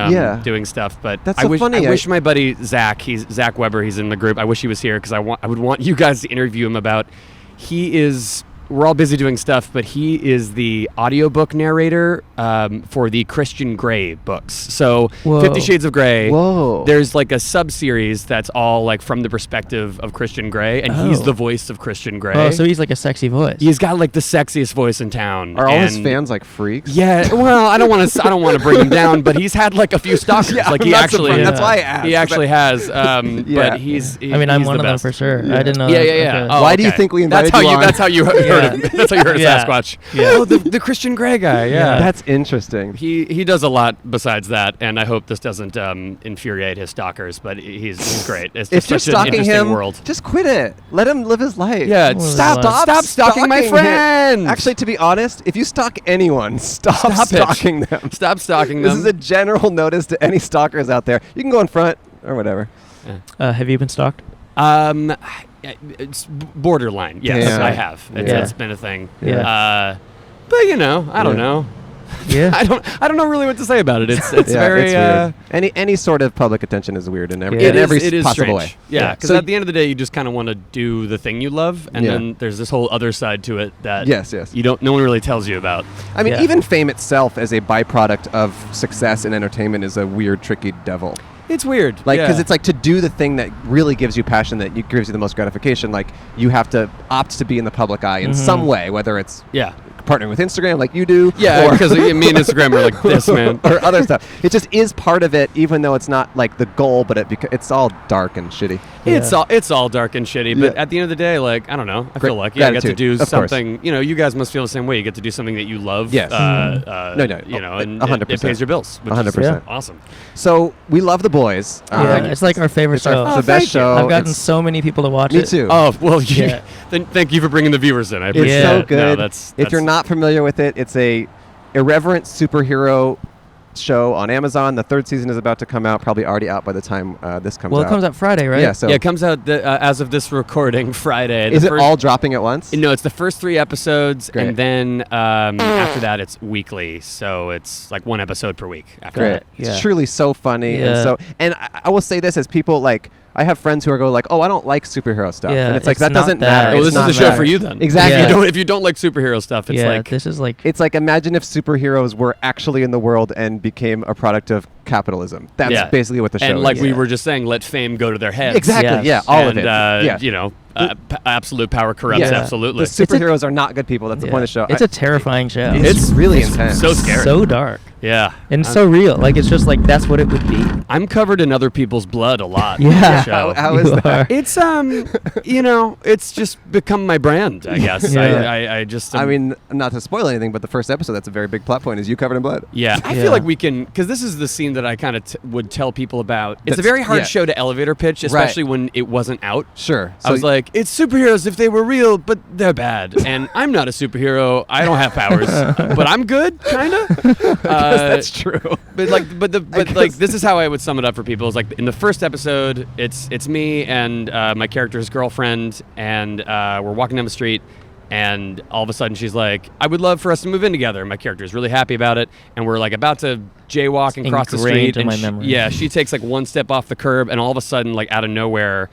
doing stuff. But That's I so wish funny. I wish my buddy Zach. He's Zach Weber. He's in the group. I wish he was here because I would want you guys to interview him about. We're all busy doing stuff, but he is the audiobook narrator for the Christian Grey books. So Whoa. 50 Shades of Grey. Whoa. There's like a sub-series that's all like from the perspective of Christian Grey, and he's the voice of Christian Grey. Oh, so he's like a sexy voice. He's got like the sexiest voice in town. Are all his and- fans like freaks? Yeah, well, I don't want to bring him down, but he's had like a few stalkers. Yeah, like I'm he not actually, surprised. That's why I asked. he actually has. Yeah. But he's. I mean, I'm he's one the of them best. for sure. I didn't know. Yeah, that. yeah, yeah. Okay. Oh, Why do you okay. think we invited that's how you on? That's how you heard of. That's how you heard of Yeah. Sasquatch. Yeah. Oh, the Christian Grey guy. Yeah. That's interesting. He does a lot besides that, and I hope this doesn't infuriate his stalkers. But he's great. It's If just you're such an stalking interesting him, world. just quit it. Let him live his life. Yeah, Well, stop stalking my him. friends. Actually, to be honest, if you stalk anyone, stop it. stalking them. Stop stalking This them. is a general notice to any stalkers out there. You can go in front or whatever. Have you been stalked? It's borderline. Yes, Yeah. I have. It's been a thing. Yeah. But I don't know. Yeah. I don't know really what to say about it. It's very it's weird. Any sort of public attention is weird in every, Yeah. in every it is possible strange. way. Yeah, because So at the end of the day, you just kind of want to do the thing you love, and Yeah. then there's this whole other side to it that Yes. no one really tells you about. I mean, Yeah. even fame itself as a byproduct of success in entertainment is a weird, tricky devil. It's weird, Like, because it's like to do the thing that really gives you passion, that gives you the most gratification, like you have to opt to be in the public eye in some way, whether it's yeah. partnering with Instagram like you do, Yeah, or, because me and Instagram are like this, man. or other stuff. It just is part of it, even though it's not like the goal, but it's all dark and shitty. It's all dark and shitty, but Yeah. at the end of the day, like, I don't know, I Great feel lucky. I get to gratitude, do of course. something. You know, you guys must feel the same way. You get to do something that you love. Yes. No, No, you know, and 100%. it pays your bills. which is 100%. awesome. So we love The Boys. Yeah, it's like our favorite It's our- show. it's the best show. I've gotten It's- so many people to watch Me it. too. Oh well, Yeah. then thank you for bringing the viewers in. I It's appreciate so it. good. No, that's if you're not familiar with it, it's a irreverent superhero show on Amazon. The third season is about to come out, probably already out by the time this comes Well, out. it comes out Friday, right? Yeah, so yeah, it comes out as of this recording Friday. is The it first- all dropping at once? No, it's the first 3 episodes, Great. and then after that, it's weekly. So it's like 1 episode per week. After Great. that. Yeah. It's truly so funny. Yeah. And I will say this as people like, I have friends who are go like, oh, I don't like superhero stuff. Yeah, and it's like, it's that not doesn't that. matter. Oh, Well, It's this is not the show that. for you then. Exactly. Yeah. If you don't like superhero stuff, it's yeah, like this is like It's like, imagine if superheroes were actually in the world and became a product of capitalism. That's Yeah. basically what the show and is. like we were just saying, let fame go to their heads. Exactly. Yes. Yeah. All and, of it. Yeah. You know, absolute power corrupts. Yeah. Absolutely. The superheroes are not good people. That's the point of the show. It's a terrifying show. It's really intense. so scary. So dark. Yeah. And it's so real. Like, it's just like, that's what it would be. I'm covered in other people's blood a lot. Yeah. On the show. How is that? It's it's just become my brand, I guess. Yeah. I just I mean, not to spoil anything, but the first episode, that's a very big plot point, is you covered in blood. Yeah, I Yeah. feel like we can, because this is the scene that I kind of would tell people about. It's a That's- very hard yeah. show to elevator pitch, especially when it wasn't out. Sure. I was like, it's superheroes if they were real, but they're bad. And I'm not a superhero. I don't have powers, but I'm good, kind of. that's true. But this is how I would sum it up for people. Is like in the first episode, it's me and my character's girlfriend, and we're walking down the street, and all of a sudden she's like, "I would love for us to move in together." And my character is really happy about it, and we're like about to jaywalk and cross the Ingrained street. in And my memory. yeah, she takes like one step off the curb, and all of a sudden, like out of nowhere,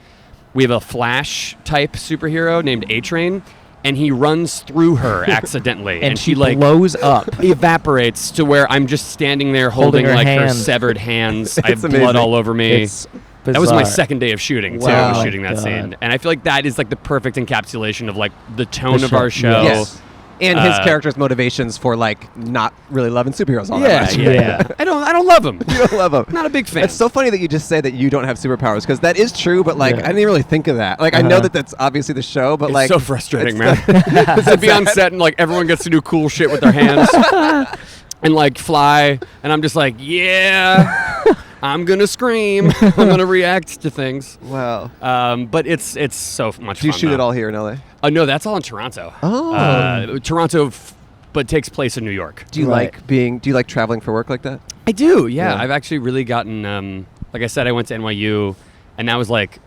we have a Flash type superhero named A-Train. And he runs through her accidentally, And she she like blows up. evaporates to where I'm just standing there holding Holding her like her hand. severed hands. I have It's blood amazing. all over me. It's That was my bizarre. second day of shooting too. Wow. Was shooting that God. scene, and I feel like that is like the perfect encapsulation of like the tone of show. our show. Yes. And his Uh, character's motivations for like not really loving superheroes all Yeah, that much. yeah. I don't love him. You don't love him. Not a big fan. It's so funny that you just say that you don't have superpowers, because that is true, but like Yeah. I didn't really think of that. Like I know that that's obviously the show, but It's like so frustrating, man. it's To be on set and like everyone gets to do cool shit with their hands and like fly, and I'm just like, yeah, I'm gonna scream. I'm gonna react to things. Wow. But it's so much. Do you fun, shoot though. it all here in LA? No, that's all in Toronto. Oh. Toronto, but takes place in New York. Do you Right. do you like traveling for work like that? I do, yeah. Yeah. I've actually really gotten, like I said, I went to NYU, and that was like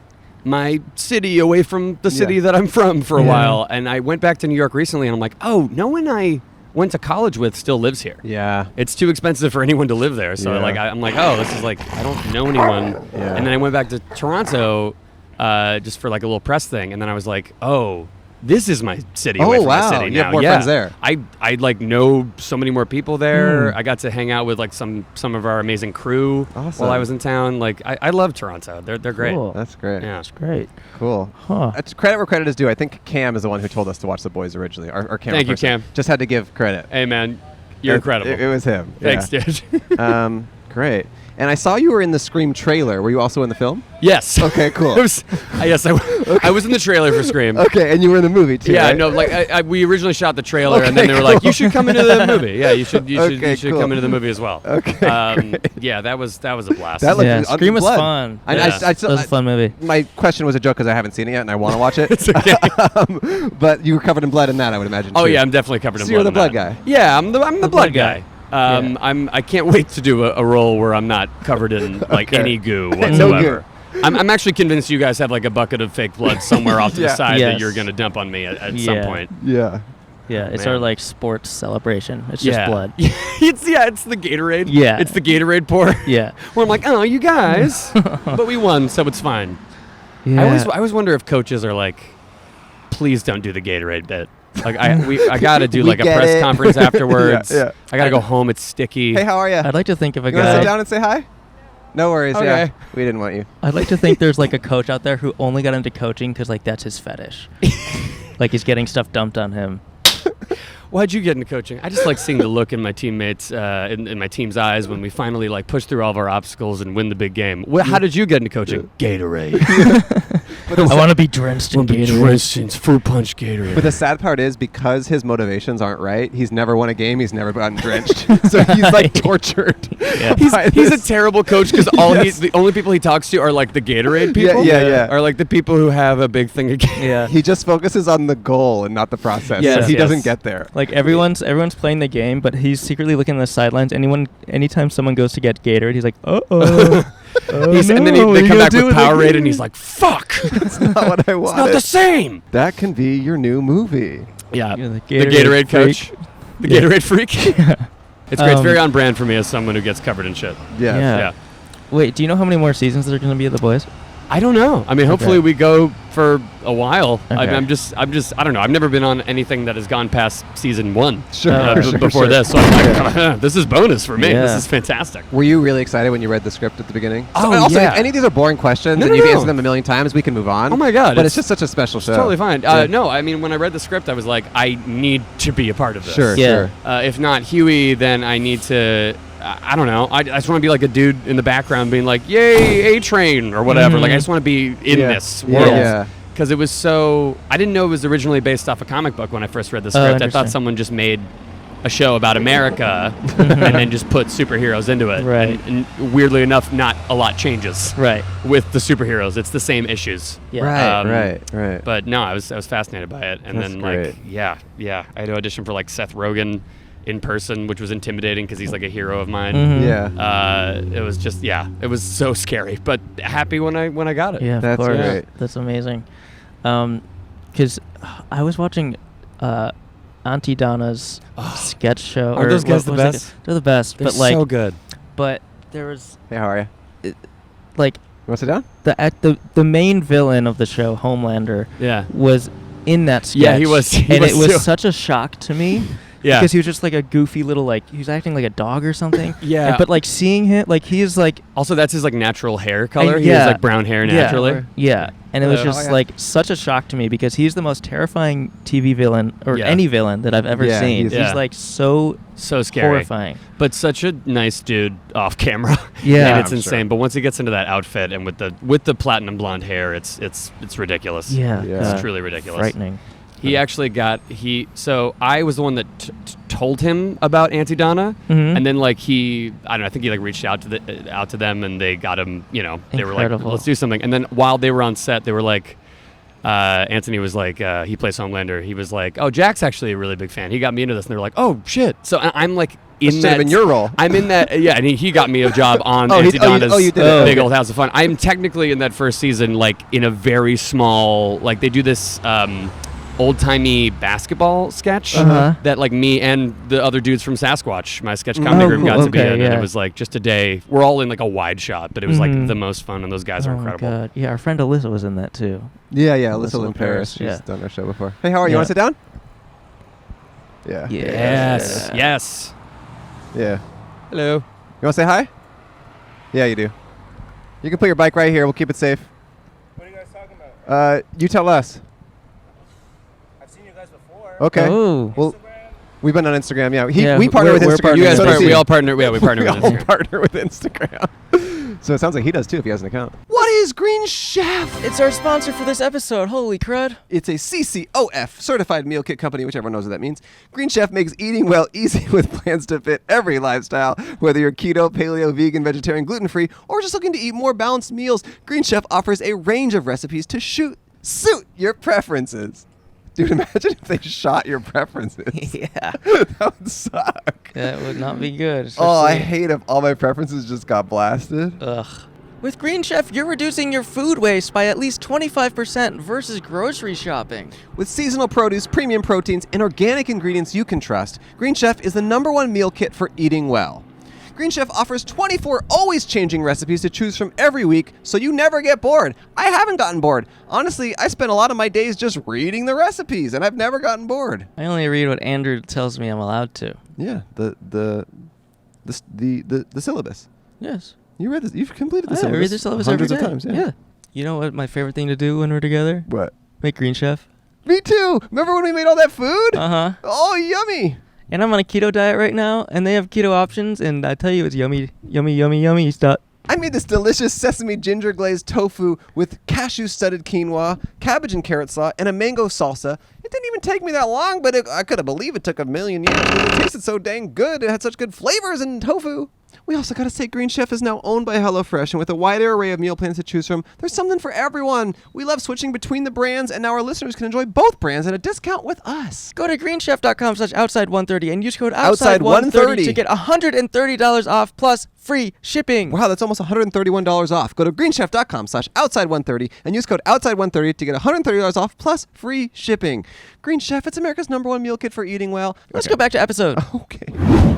my city away from the city Yeah. that I'm from for a Yeah. while. And I went back to New York recently, and I'm like, oh, no one I went to college with still lives here. Yeah. It's too expensive for anyone to live there. So Yeah. like I'm like, oh, this is like, I don't know anyone. Yeah. And then I went back to Toronto just for like a little press thing, and then I was like, oh, this is my city away Oh, from wow. my city You now. have more yeah. friends there. I like know so many more people there. I got to hang out with like some of our amazing crew Awesome. while I was in town. Like I love Toronto. They're great. Cool. That's great. Yeah. That's great. Cool. Huh. That's credit where credit is due. I think Cam is the one who told us to watch The Boys originally. Our camera Thank you, person. Cam. Just had to give credit. Hey man, you're incredible. It was him. Thanks, yeah. dude. Great. And I saw you were in the Scream trailer. Were you also in the film? Yes. Okay, cool. Yes, I was in the trailer for Scream. Okay, and you were in the movie too. Yeah, right? no, like we originally shot the trailer, and then Okay, they were like, cool. "You should come into the movie." Yeah, you should Okay, cool. come into the movie as well. Okay, great. Yeah, that was a blast. That looked Yeah, under Scream was blood. fun. I Yeah. That was a fun movie. My question was a joke because I haven't seen it yet and I want to watch it. It's okay. But you were covered in blood in that, I would imagine. Oh too. yeah, I'm definitely covered in So blood. you're the in blood that. guy. Yeah, I'm the blood guy. Yeah. I can't wait to do a role where I'm not covered in like any goo whatsoever. I'm actually convinced you guys have like a bucket of fake blood somewhere off to the Yeah. side Yes. that you're gonna dump on me at Yeah. some point. Yeah. Yeah, it's Man. our like sports celebration. It's just blood. it's the Gatorade. Yeah. It's the Gatorade pour. Yeah. Where I'm like, oh, you guys, but we won, so it's fine. Yeah. I always wonder if coaches are like, please don't do the Gatorade bit. Like I gotta do We like a get press it. conference afterwards. Yeah. I gotta go home. It's sticky. Hey, how are you? I'd like to think of a You want to sit guy. down and say hi? No worries. Yeah. Okay. We didn't want you. I'd like to think there's like a coach out there who only got into coaching because like that's his fetish. Like he's getting stuff dumped on him. Why'd you get into coaching? I just like seeing the look in my teammates, in my team's eyes when we finally like push through all of our obstacles and win the big game. How did you get into coaching? Gatorade. I want to be drenched in Gatorade. Fruit punch Gatorade. But the sad part is because his motivations aren't right, he's never won a game, he's never gotten drenched. So he's like tortured. Yeah. by He's a this. terrible coach because Yes. the only people he talks to are like the Gatorade people. yeah. Are like the people who have a big thing of Gatorade. Yeah. He just focuses on the goal and not the process. Yes, so he yes. doesn't get there. Like everyone's playing the game, but he's secretly looking at the sidelines. Anytime someone goes to get Gatorade, he's like, oh. And then they come back with Powerade, and he's like, "Fuck, That's not what I it's wanted. not the same." That can be your new movie. Yeah, You're the the Gatorade coach, freak. the Yeah. Gatorade freak. It's great. It's Um, very on brand for me as someone who gets covered in shit. Yeah. Yeah. Wait, do you know how many more seasons there are going to be of The Boys? I don't know. I mean, hopefully Okay. we go for a while. Okay. I'm just. I don't know. I've never been on anything that has gone past season 1. Sure. Before this, so I'm like, this is bonus for me. Yeah. This is fantastic. Were you really excited when you read the script at the beginning? Oh, also, yeah. if any of these are boring questions No, and no, you've no. answered them a million times, we can move on. Oh my God, But it's just such a special show. Totally fine. Yeah. No, I mean, when I read the script, I was like, I need to be a part of this. Sure, Yeah. sure. If not Huey, then I need to I don't know. I just want to be like a dude in the background being like, yay, A-Train or whatever. Like, I just want to be in this world. Yeah. Because it was so... I didn't know it was originally based off a comic book when I first read the script. I thought someone just made a show about America and then just put superheroes into it. Right. And weirdly enough, not a lot changes. Right. With the superheroes. It's the same issues. Yeah. Right. But no, I was fascinated by it. And That's then, great. like, yeah. I had to audition for, like, Seth Rogen in person, which was intimidating because he's, like, a hero of mine. Yeah. It was just, it was so scary. But happy when I got it. Yeah, of That's course. great. That's amazing. Because I was watching Auntie Donna's sketch show. Aren't those guys the best? They're the best. They're but like, so good. But there was Hey, how are you? like You want to sit down? the main villain of the show, Homelander, Yeah. was in that sketch. Yeah, he was. And it was such a shock to me. Yeah. Because he was just like a goofy little, like, he was acting like a dog or something. Yeah. And, but like seeing him, like he is like. Also, that's his like natural hair color. He yeah. has like brown hair naturally. Yeah. And it was Oh, just yeah. like such a shock to me because he's the most terrifying TV villain or Yeah. any villain that I've ever Yeah, seen. he's- He's like so scary. horrifying. But such a nice dude off camera. Yeah, and it's I'm insane. sure. But once he gets into that outfit and with the platinum blonde hair, it's ridiculous. Yeah. Yeah. It's truly ridiculous. Frightening. He actually so I was the one that told him about Auntie Donna, Mhm. and then like I think he like reached out to them and they got him. You know, they were like, Incredible. let's do something. And then while they were on set, they were like. Anthony was like, he plays Homelander. He was like, oh, Jack's actually a really big fan. He got me into this, and they were like, oh shit. So I'm like That should have been your role. I'm in that, yeah, and he got me a job on Oh, Auntie Donna's you did it. Big Okay. Old House of Fun. I'm technically in that first season, like in a very small, like they do this old-timey basketball sketch that like me and the other dudes from Sasquatch, my sketch comedy group, got to be in, and it was like just a day. We're all in like a wide shot, but it was like the most fun, and those guys are Oh my incredible. God. Yeah, our friend Alyssa was in that too. Yeah, Alyssa Alyssa in in Paris. Paris, She's yeah. done our show before. Hey, how are you? Yeah. Want to sit down? Yeah. Yes, yes. Yeah. Hello. You want to say hi? Yeah, you do. You can put your bike right here. We'll keep it safe. What are you guys talking about? You tell us. I've seen you guys before. Okay. Oh. Well, Instagram? we've been on Instagram. Yeah. Yeah, we partner with we're Instagram. You guys, So does he. we all partner. Yeah, we partner We with all Instagram. partner with Instagram. So it sounds like he does too if he has an account. What is Green Chef? It's our sponsor for this episode. Holy crud. It's a CCOF certified meal kit company, which everyone knows what that means. Green Chef makes eating well easy with plans to fit every lifestyle. Whether you're keto, paleo, vegan, vegetarian, gluten-free, or just looking to eat more balanced meals, Green Chef offers a range of recipes to suit your preferences. Dude, imagine if they shot your preferences. Yeah. That would suck. That would not be good. Oh, I especially- hate if all my preferences just got blasted. Ugh. With Green Chef, you're reducing your food waste by at least 25% versus grocery shopping. With seasonal produce, premium proteins, and organic ingredients you can trust, Green Chef is the #1 meal kit for eating well. Green Chef offers 24 always changing recipes to choose from every week, so you never get bored. I haven't gotten bored. Honestly, I spend a lot of my days just reading the recipes, and I've never gotten bored. I only read what Andrew tells me I'm allowed to. Yeah, the syllabus. Yes. You read this. You've completed the I syllabus. read the syllabus every hundreds day. of times. Yeah. You know what my favorite thing to do when we're together? What? Make Green Chef. Me too. Remember when we made all that food? Uh-huh. Oh, yummy. And I'm on a keto diet right now, and they have keto options, and I tell you, it's yummy, yummy, yummy, yummy stuff. I made this delicious sesame ginger glazed tofu with cashew studded quinoa, cabbage and carrot slaw, and a mango salsa. It didn't even take me that long, but I couldn't believe it took a million years. It tasted so dang good. It had such good flavors in tofu. We also gotta say Green Chef is now owned by HelloFresh, and with a wider array of meal plans to choose from, there's something for everyone. We love switching between the brands, and now our listeners can enjoy both brands at a discount with us. Go to greenchef.com/outside130 and use code Outside130 outside130 to get $130 off plus free shipping. Wow, that's almost $131 off. Go to greenchef.com/outside130 and use code outside130 to get $130 off plus free shipping. Green Chef, it's America's #1 meal kit for eating well. Let's go back to episode. Okay.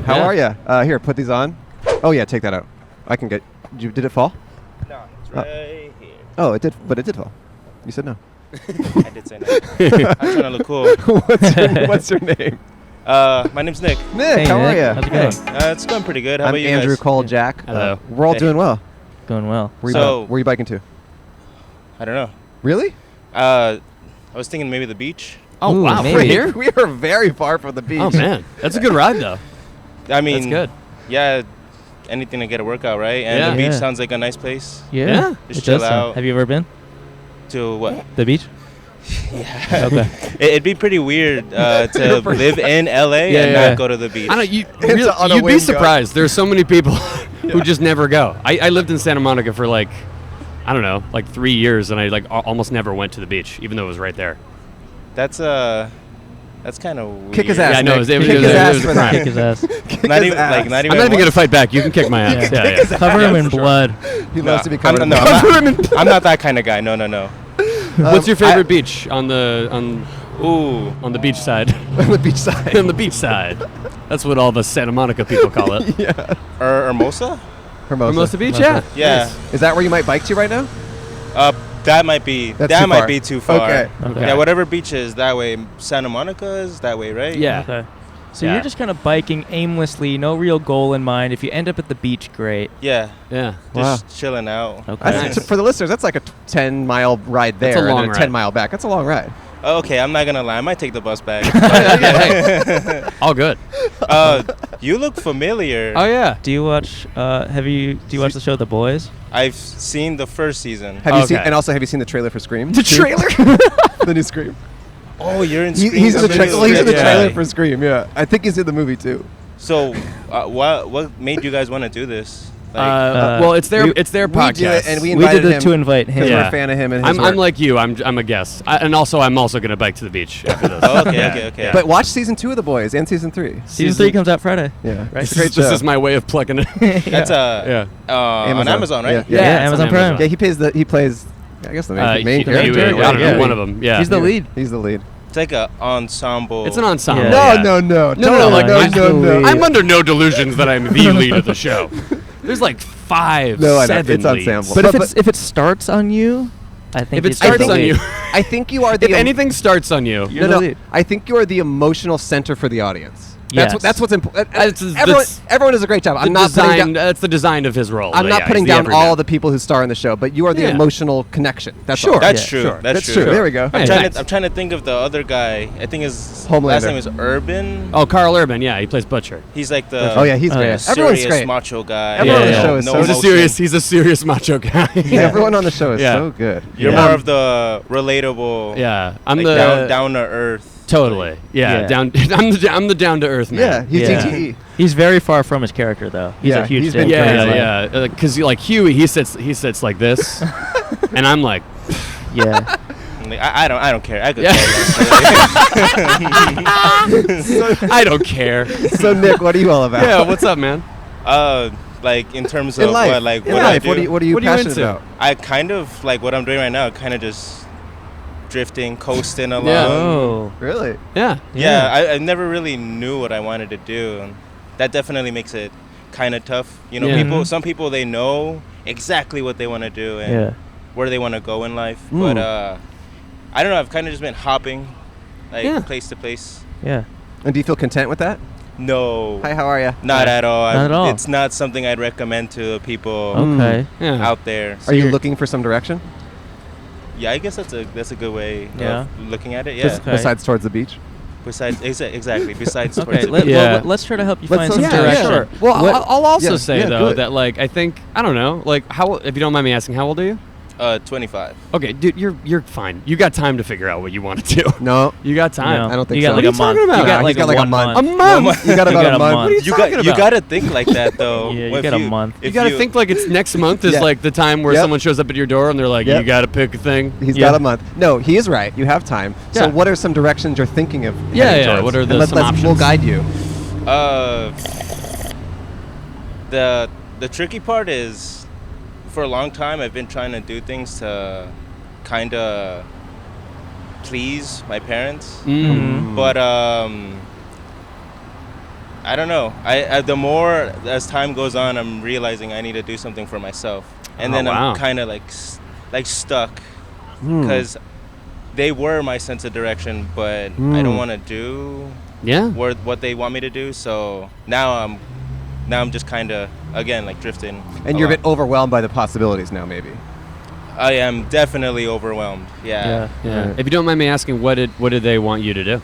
How Yeah. are you? Here, put these on. Oh yeah, take that out. I can get. Did it fall? No, it's right here. Oh, it did, but it did fall. You said no. I did say that. I'm trying to look cool. What's your name? My name's Nick. Nick, Hey, how Nick. are you? How's it going? It's going pretty good. How I'm about you Andrew guys? Cole, Jack. Hello. We're all Hey. doing well. Going well. Where So- you biking to? I don't know. Really? I was thinking maybe the beach. Oh Ooh, wow, maybe. we're here. We are very far from the beach. Oh man, that's a good ride though. I mean, That's good. Yeah, anything to get a workout, right? And Yeah. the beach Yeah. sounds like a nice place. Yeah. Just It chill does sound- out. Have you ever been To what? the beach? Yeah. Okay. It'd be pretty weird to live in LA Yeah, and yeah. not go to the beach. I don't. You It's on a you'd be whim, surprised. There's so many people who just never go. I lived in Santa Monica for like, I don't know, like 3 years, and I like almost never went to the beach, even though it was right there. That's kind of weird. Kick his ass. Yeah, I know. Nick. It was- Kick it his was- it ass was for a that. Kick his ass. Not even like not even. I'm not even once. gonna fight back. You can kick my ass. Yeah, yeah. Cover him in blood. He No, loves to be covered. I'm, in no, blood. I'm not that kind of guy. No. What's your favorite beach on the Ooh. on the beach side? On the beach side. On the beach side. That's what all the Santa Monica people call it. Hermosa? Hermosa Beach, yeah. Yeah. Is that where you might bike to right now? That might be That's that too might far. be too far. Okay. Yeah, whatever beach is that way. Santa Monica is that way, right? Yeah. Okay. So Yeah. you're just kind of biking aimlessly, no real goal in mind. If you end up at the beach, great. Yeah. Yeah. Just chilling out. Okay. That's, for the listeners, that's like a 10-mile ride there That's a long and a ride. 10-mile back. That's a long ride. Oh, okay, I'm not gonna lie. I might take the bus back. But, All good. you look familiar. Oh yeah. Do you watch? Do you watch the show The Boys? I've seen the first season. Have you seen? Okay. And also, have you seen the trailer for Scream? The trailer. The new Scream. Oh, you're in. He's Scream in the too. trailer. He's in the Yeah. trailer for Scream. Yeah, I think he's in the movie too. So, what made you guys want to do this? Well, it's their we- it's their we do podcast. it, and we We invited did it him to invite him. because Yeah. we're a fan of him and his I'm work. like you. I'm a guest, and also I'm also gonna bike to the beach after this. Oh, okay, Yeah. okay. Yeah. But watch season 2 of The Boys and season 3. Season 3 comes out Friday. Yeah, Right. it's a great This show. is my way of plugging it. That's yeah. on Amazon, right? Yeah, Yeah, it's on Amazon Prime. Yeah, he plays. I guess the main Huey, character. I don't know, Yeah. one of them. Yeah. He's the lead. He's the lead. It's like a ensemble. It's an ensemble. Yeah. yeah. No, like, no, I- no, no. I'm under no delusions that I'm the lead of the show. There's like 5, No, I know. 7 It's leads. ensemble. But But- if it starts on you, I think If it it's starts the on lead. you, I think you are the. if anything starts on you, You're the lead. I think you are the emotional center for the audience. Yes. That's what's important. That's- Everyone does a great job. the I'm not putting design, down. that's the design of his role. I'm but not yeah, putting he's the down everyman. all the people who star in the show, but you are the Yeah. emotional connection. That's Sure. all. That's Yeah, true. sure. That's true. There we go. Hey, I'm trying, thanks. I'm trying to think of the other guy. I think his Homelander. last name is Urban. Oh, Carl Urban, yeah, he plays Butcher. He's like the Oh yeah, he's Oh, great. yeah. Everyone's serious great. macho guy. Everyone on the show is no so- emotion. He's a serious macho guy. Everyone on the show is Yeah. so good. You're Yeah. more of the relatable. Yeah, I'm like the down to earth. totally. Yeah, Yeah. down. I'm the down to earth man. Yeah, he's Yeah. DTE. He's very far from his character, though. He's Yeah, a huge he's been dick. crazy. Yeah, yeah. Because like Huey, he sits like this, and I'm like, Yeah. I'm like, I don't care. I could Yeah. care less. I don't care. So Nick, what are you all about? Yeah, what's up, man? Like in terms In of life. what like In what life, I do. what are you What are you passionate into? about? I kind of like what I'm doing right now. Kind of just drifting, coasting along. Yeah. Oh. Really? Yeah. Yeah, I never really knew what I wanted to do, and that definitely makes it kind of tough. You know, Yeah. Mhm. some people they know exactly what they want to do and Yeah. where they want to go in life, Mm. but I don't know. I've kind of just been hopping, like Yeah. place to place. Yeah. And do you feel content with that? No, Hi, how are you? not at all. Not at all. It's not something I'd recommend to people Okay. Yeah. out there. Are you you're- looking for some direction Yeah, I guess that's a good way Yeah. of looking at it. Yeah. Okay. besides towards the beach? Besides, exactly. Besides, Okay. sports. Yeah. Let's try to help you Let's- find some yeah, direction. sure. Well, What- I'll also Yeah, say yeah, though good. that like I think I don't know like how if you don't mind me asking how old are you? 25. Okay, dude, you're fine. You got time to figure out what you want to do. No. You got time. No. I don't think you got so. like What a are you month. talking about? You got He's like got a like a one month. A month. You got about got a a month. month. What are you talking You about? gotta think like that though. Yeah, you If got a month. You if gotta think like it's next month is Yeah. like the time where Yep. someone shows up at your door and they're like, Yep. you gotta pick a thing. He's Yeah. got a month. No, he is right. You have time. So Yeah. what are some directions you're thinking of? Yeah, heading yeah, towards? what are And the- some We'll options? guide you. The tricky part is, for a long time, I've been trying to do things to kind of please my parents. Mm. But I don't know. I the more as time goes on, I'm realizing I need to do something for myself, and Oh, then wow. I'm kind of like stuck Hmm. because they were my sense of direction, but I don't want to do Yeah. what they want me to do. So now I'm just kind of again like drifting. And you're a along. bit overwhelmed by the possibilities now, maybe. I am definitely overwhelmed. Yeah. Yeah. Right. If you don't mind me asking, what did they want you to do?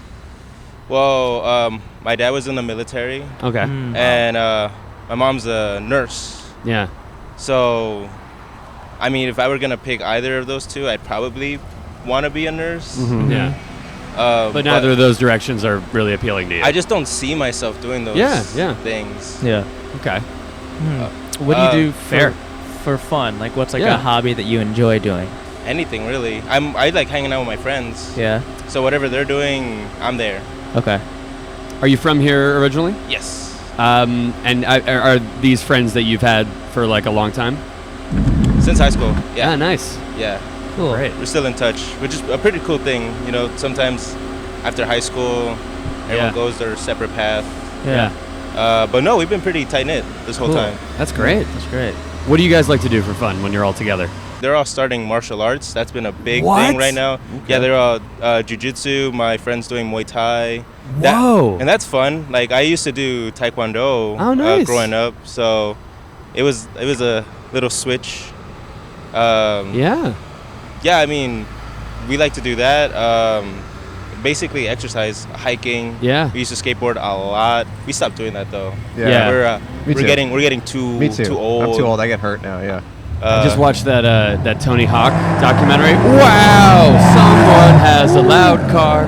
Well, my dad was in the military, Okay. Mm. and my mom's a nurse. Yeah. So, I mean, if I were gonna pick either of those two, I'd probably want to be a nurse. Mm-hmm. Yeah. But neither of those directions are really appealing to you. I just don't see myself doing those things. Yeah. Okay. What do you do fair. for fun? Like, what's like Yeah. a hobby that you enjoy doing? Anything really. I like hanging out with my friends. Yeah. So whatever they're doing, I'm there. Okay. Are you from here originally? Yes. And are these friends that you've had for like a long time? Since high school. Yeah. Ah, nice. Yeah. Cool. Great. We're still in touch, which is a pretty cool thing. You know, sometimes after high school, everyone goes their separate path. Yeah. But no, we've been pretty tight-knit this whole time. That's great. That's great. What do you guys like to do for fun when you're all together? They're all starting martial arts. That's been a big What? thing right now. Yeah, they're all jiu-jitsu. My friend's doing Muay Thai. Whoa. And that's fun. Like, I used to do Taekwondo Oh, nice. growing up. So it was a little switch. Yeah. Yeah, I mean, we like to do that. Basically exercise, hiking. Yeah. We used to skateboard a lot. We stopped doing that though. Yeah. We're too. getting too Me too. old. I'm too old. I get hurt now. Yeah. I just watched that Tony Hawk documentary. Wow, someone has a loud car.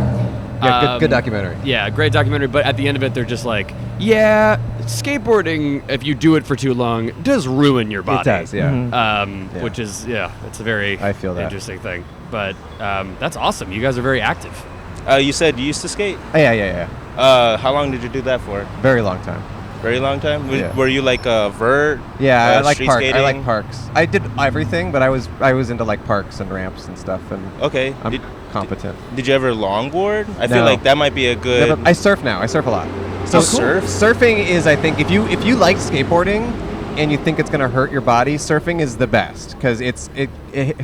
Yeah. Good documentary. Yeah, great documentary. But at the end of it, they're just like, yeah, skateboarding, if you do it for too long, does ruin your body. It does. Yeah. Mhm. Which is it's a very I feel that. interesting thing. But that's awesome. You guys are very active. You said you used to skate? Oh, yeah. How long did you do that for? Very long time. Very long time? Yeah. Were you like a vert? Yeah, I like street parks. skating? I like parks. I did everything, but I was into like parks and ramps and stuff, and Okay. I'm competent. Did you ever longboard? I feel No. like that might be a good. Never- I surf now. I surf a lot. You surf? Surfing is, I think, if you like skateboarding and you think it's gonna hurt your body, surfing is the best because it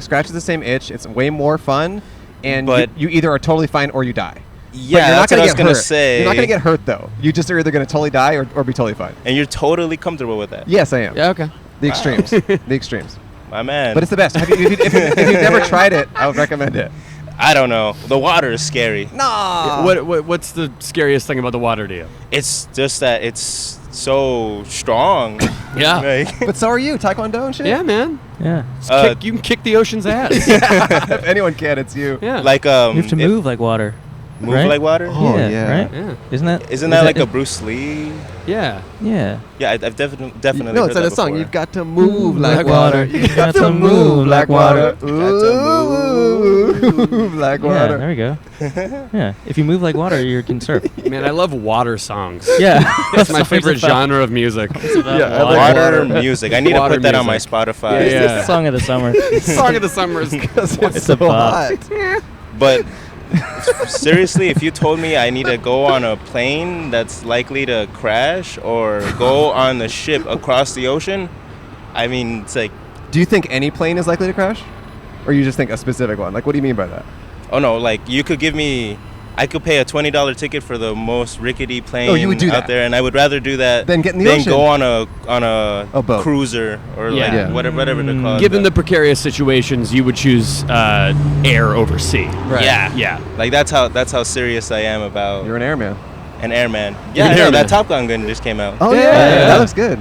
scratches the same itch. It's way more fun, and But- you either are totally fine or you die. Yeah, But you're not that's what gonna I was get gonna hurt. say. You're not gonna get hurt though. You just are either gonna totally die or be totally fine. And you're totally comfortable with that. Yes, I am. Yeah, okay. The extremes. The extremes. My man. But it's the best. If you've never tried it, I would recommend it. I don't know. The water is scary. No. What's the scariest thing about the water to you? It's just that it's so strong. Yeah. Like, But so are you, Taekwondo and shit. Yeah, man. Yeah. You can kick the ocean's ass. If anyone can, it's you. Yeah. like You have to move like water. move right? like water. Oh, yeah. Right? Yeah. Isn't that like a Bruce Lee? Yeah. Yeah. Yeah, I've definitely No, heard it's in that a song. before. You've got to move like like water. water. You got to move like water. Move like Yeah, water. there we go. Yeah. If you move like water, you can surf. Man, I love water songs. Yeah. That's my favorite genre of music. Yeah, I like water music. I need to Water put that on my music. Spotify. It's Yeah. the song of the summer. Song of the summer is It's a so bop. hot. But seriously, if you told me I need to go on a plane that's likely to crash or go on the ship across the ocean, I mean, it's like, Do you think any plane is likely to crash? Or you just think a specific one? Like, what do you mean by that? oh no, like you could give me, I could pay a $20 ticket for the most rickety plane Oh, you would do out that? there, and I would rather do that Than get in the than ocean. go on a A boat. cruiser or Yeah. like Yeah. whatever they're called. Given the precarious situations, you would choose air over sea. Right. Yeah, Yeah. like that's how serious I am about You're an airman. an airman. You're Yeah, an I know, airman. that Top Gun gun just came out. Oh, Yeah. yeah. That looks good.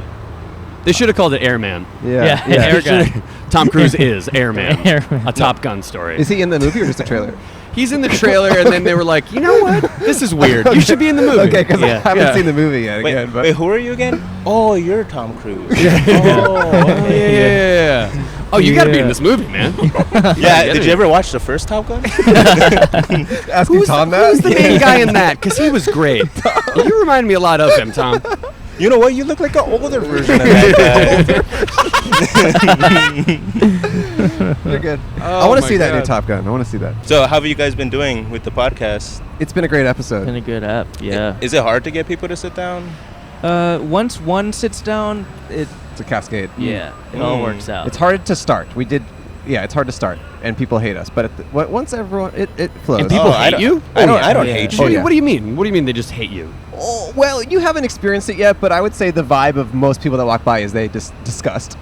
They should have called it Airman. Yeah. Air guy. Tom Cruise is Airman. Airman. A Top Gun story. Is he in the movie or just a trailer? He's in the trailer, and then they were like, you know what? This is weird. You should be in the movie. Okay, because Yeah. I haven't Yeah. seen the movie yet Wait, again. But wait, who are you again? Oh, you're Tom Cruise. Yeah. Oh, you got to be in this movie, man. Yeah, did you ever watch the first Top Gun? asking Tom that? Who's the main guy in that? Because he was great. You remind me a lot of him, Tom. You know what? You look like an older version of that guy. You're good. Oh I want to my see that new God. Top Gun. I want to see that. So, how have you guys been doing with the podcast? It's been a great episode. Been a good app. Yeah. Is it hard to get people to sit down? Once one sits down, It's a cascade. it all Mm. works out. It's hard to start. It's hard to start, and people hate us. But once everyone, it flows. And people Oh, I hate don't- you? I don't Yeah. hate Oh, you. yeah. What do you mean? What do you mean they just hate you? Oh, well, you haven't experienced it yet, but I would say the vibe of most people that walk by is they just disgust.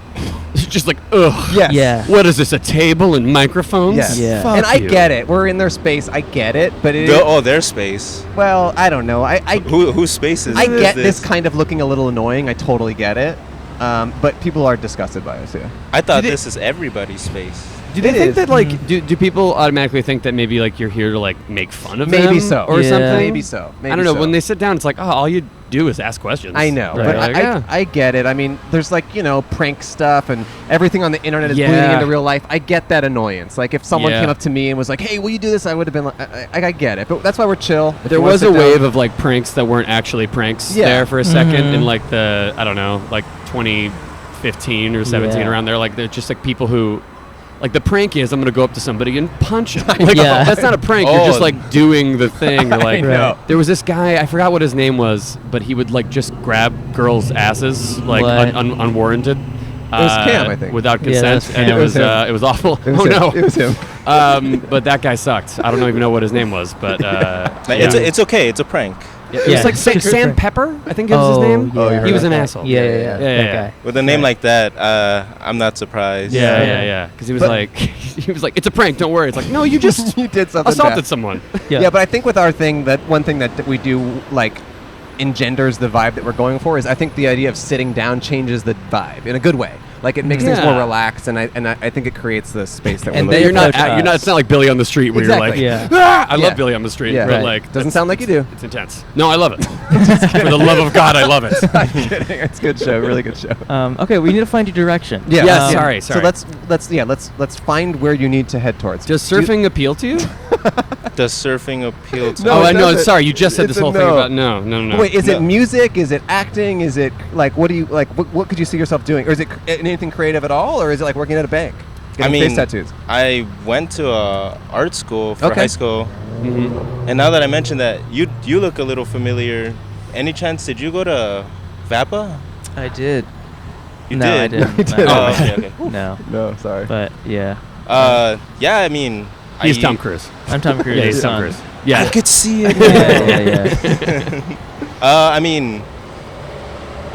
just like, ugh. Yes. Yeah. What is this, a table and microphones? Yes. Yeah. Fuck And I you. get it. We're in their space. I get it. But it Their space. well, I don't know. Whose space is I this? get this kind of looking a little annoying. I totally get it. But people are disgusted by it too. I thought Did it- this is everybody's space. Do they It think is. that, like, do people automatically think that maybe, like, you're here to, like, make fun of them? Maybe so. Or Yeah. something? Maybe so. I don't know. Maybe so. When they sit down, it's like, oh, all you do is ask questions. I know, Right. but Like, yeah. I get it. I mean, there's like, prank stuff and everything on the internet is Yeah. bleeding into real life. I get that annoyance. Like if someone Yeah. came up to me and was like, "Hey, will you do this?" I would have been like, I get it. But that's why we're chill. If There you wanna was a sit down- wave of, like, pranks that weren't actually pranks Yeah. there for a second Mhm. in, like, the, I don't know, like, 2015 or 17, Yeah. around there. Like, they're just, like, people who... Like, the prank is I'm going to go up to somebody and punch him. Like, Yeah. that's not a prank. You're just, Oh. like, doing the thing. You're like, know. there was this guy, I forgot what his name was, but he would, like, just grab girls' asses, like, What? unwarranted. It was Cam, I think. Without Yeah, consent. that's And Cam. it was, It was him. it was awful. It was Oh, him. no. It was him. But that guy sucked. I don't even know what his name was, but... It's okay. It's a prank. It Yeah. was like Sam Pepper, I think it was his name. Oh, you heard He was that. an asshole. Yeah. Yeah, That yeah. guy. With a name like that, I'm not surprised. Yeah. Because he was But- like, it's a prank. Don't worry. It's like, no, you just You did something assaulted bad. someone. Yeah, but I think with our thing, that one thing that we do like engenders the vibe that we're going for is I think the idea of sitting down changes the vibe in a good way. Like it makes things more Yeah. relaxed, and I think it creates the space that And we're they looking You're for. not. You're not. It's not like Billy on the Street where Exactly. you're like, Yeah. ah! I love Yeah. Billy on the Street. Yeah. But Right. like, Doesn't that's- sound like you do. It's intense. No, I love it. For the love of God, I love it. I'm kidding. It's a good show. Really good show. Okay, we need to find your direction. Yeah. Yeah, sorry. So let's find where you need to head towards. Does surfing appeal to you? Does surfing appeal to No, oh, it I know. doesn't. Sorry, you just said It's this a whole thing no. about no. Wait, is No. it music? Is it acting? Is it like what do you like? What could you see yourself doing? Or is it anything creative at all? Or is it like working at a bank, getting face tattoos? I went to a art school for Okay. high school, and now that I mentioned that, you look a little familiar. Any chance did you go to VAPA? I did. You No, did. I didn't. You did. Oh, okay. No, No, sorry. but yeah. Yeah, I mean, He's Tom Cruise. I'm Tom Cruise's Yeah, he's Tom son. Cruise. Yeah. I could see it. Yeah. I mean,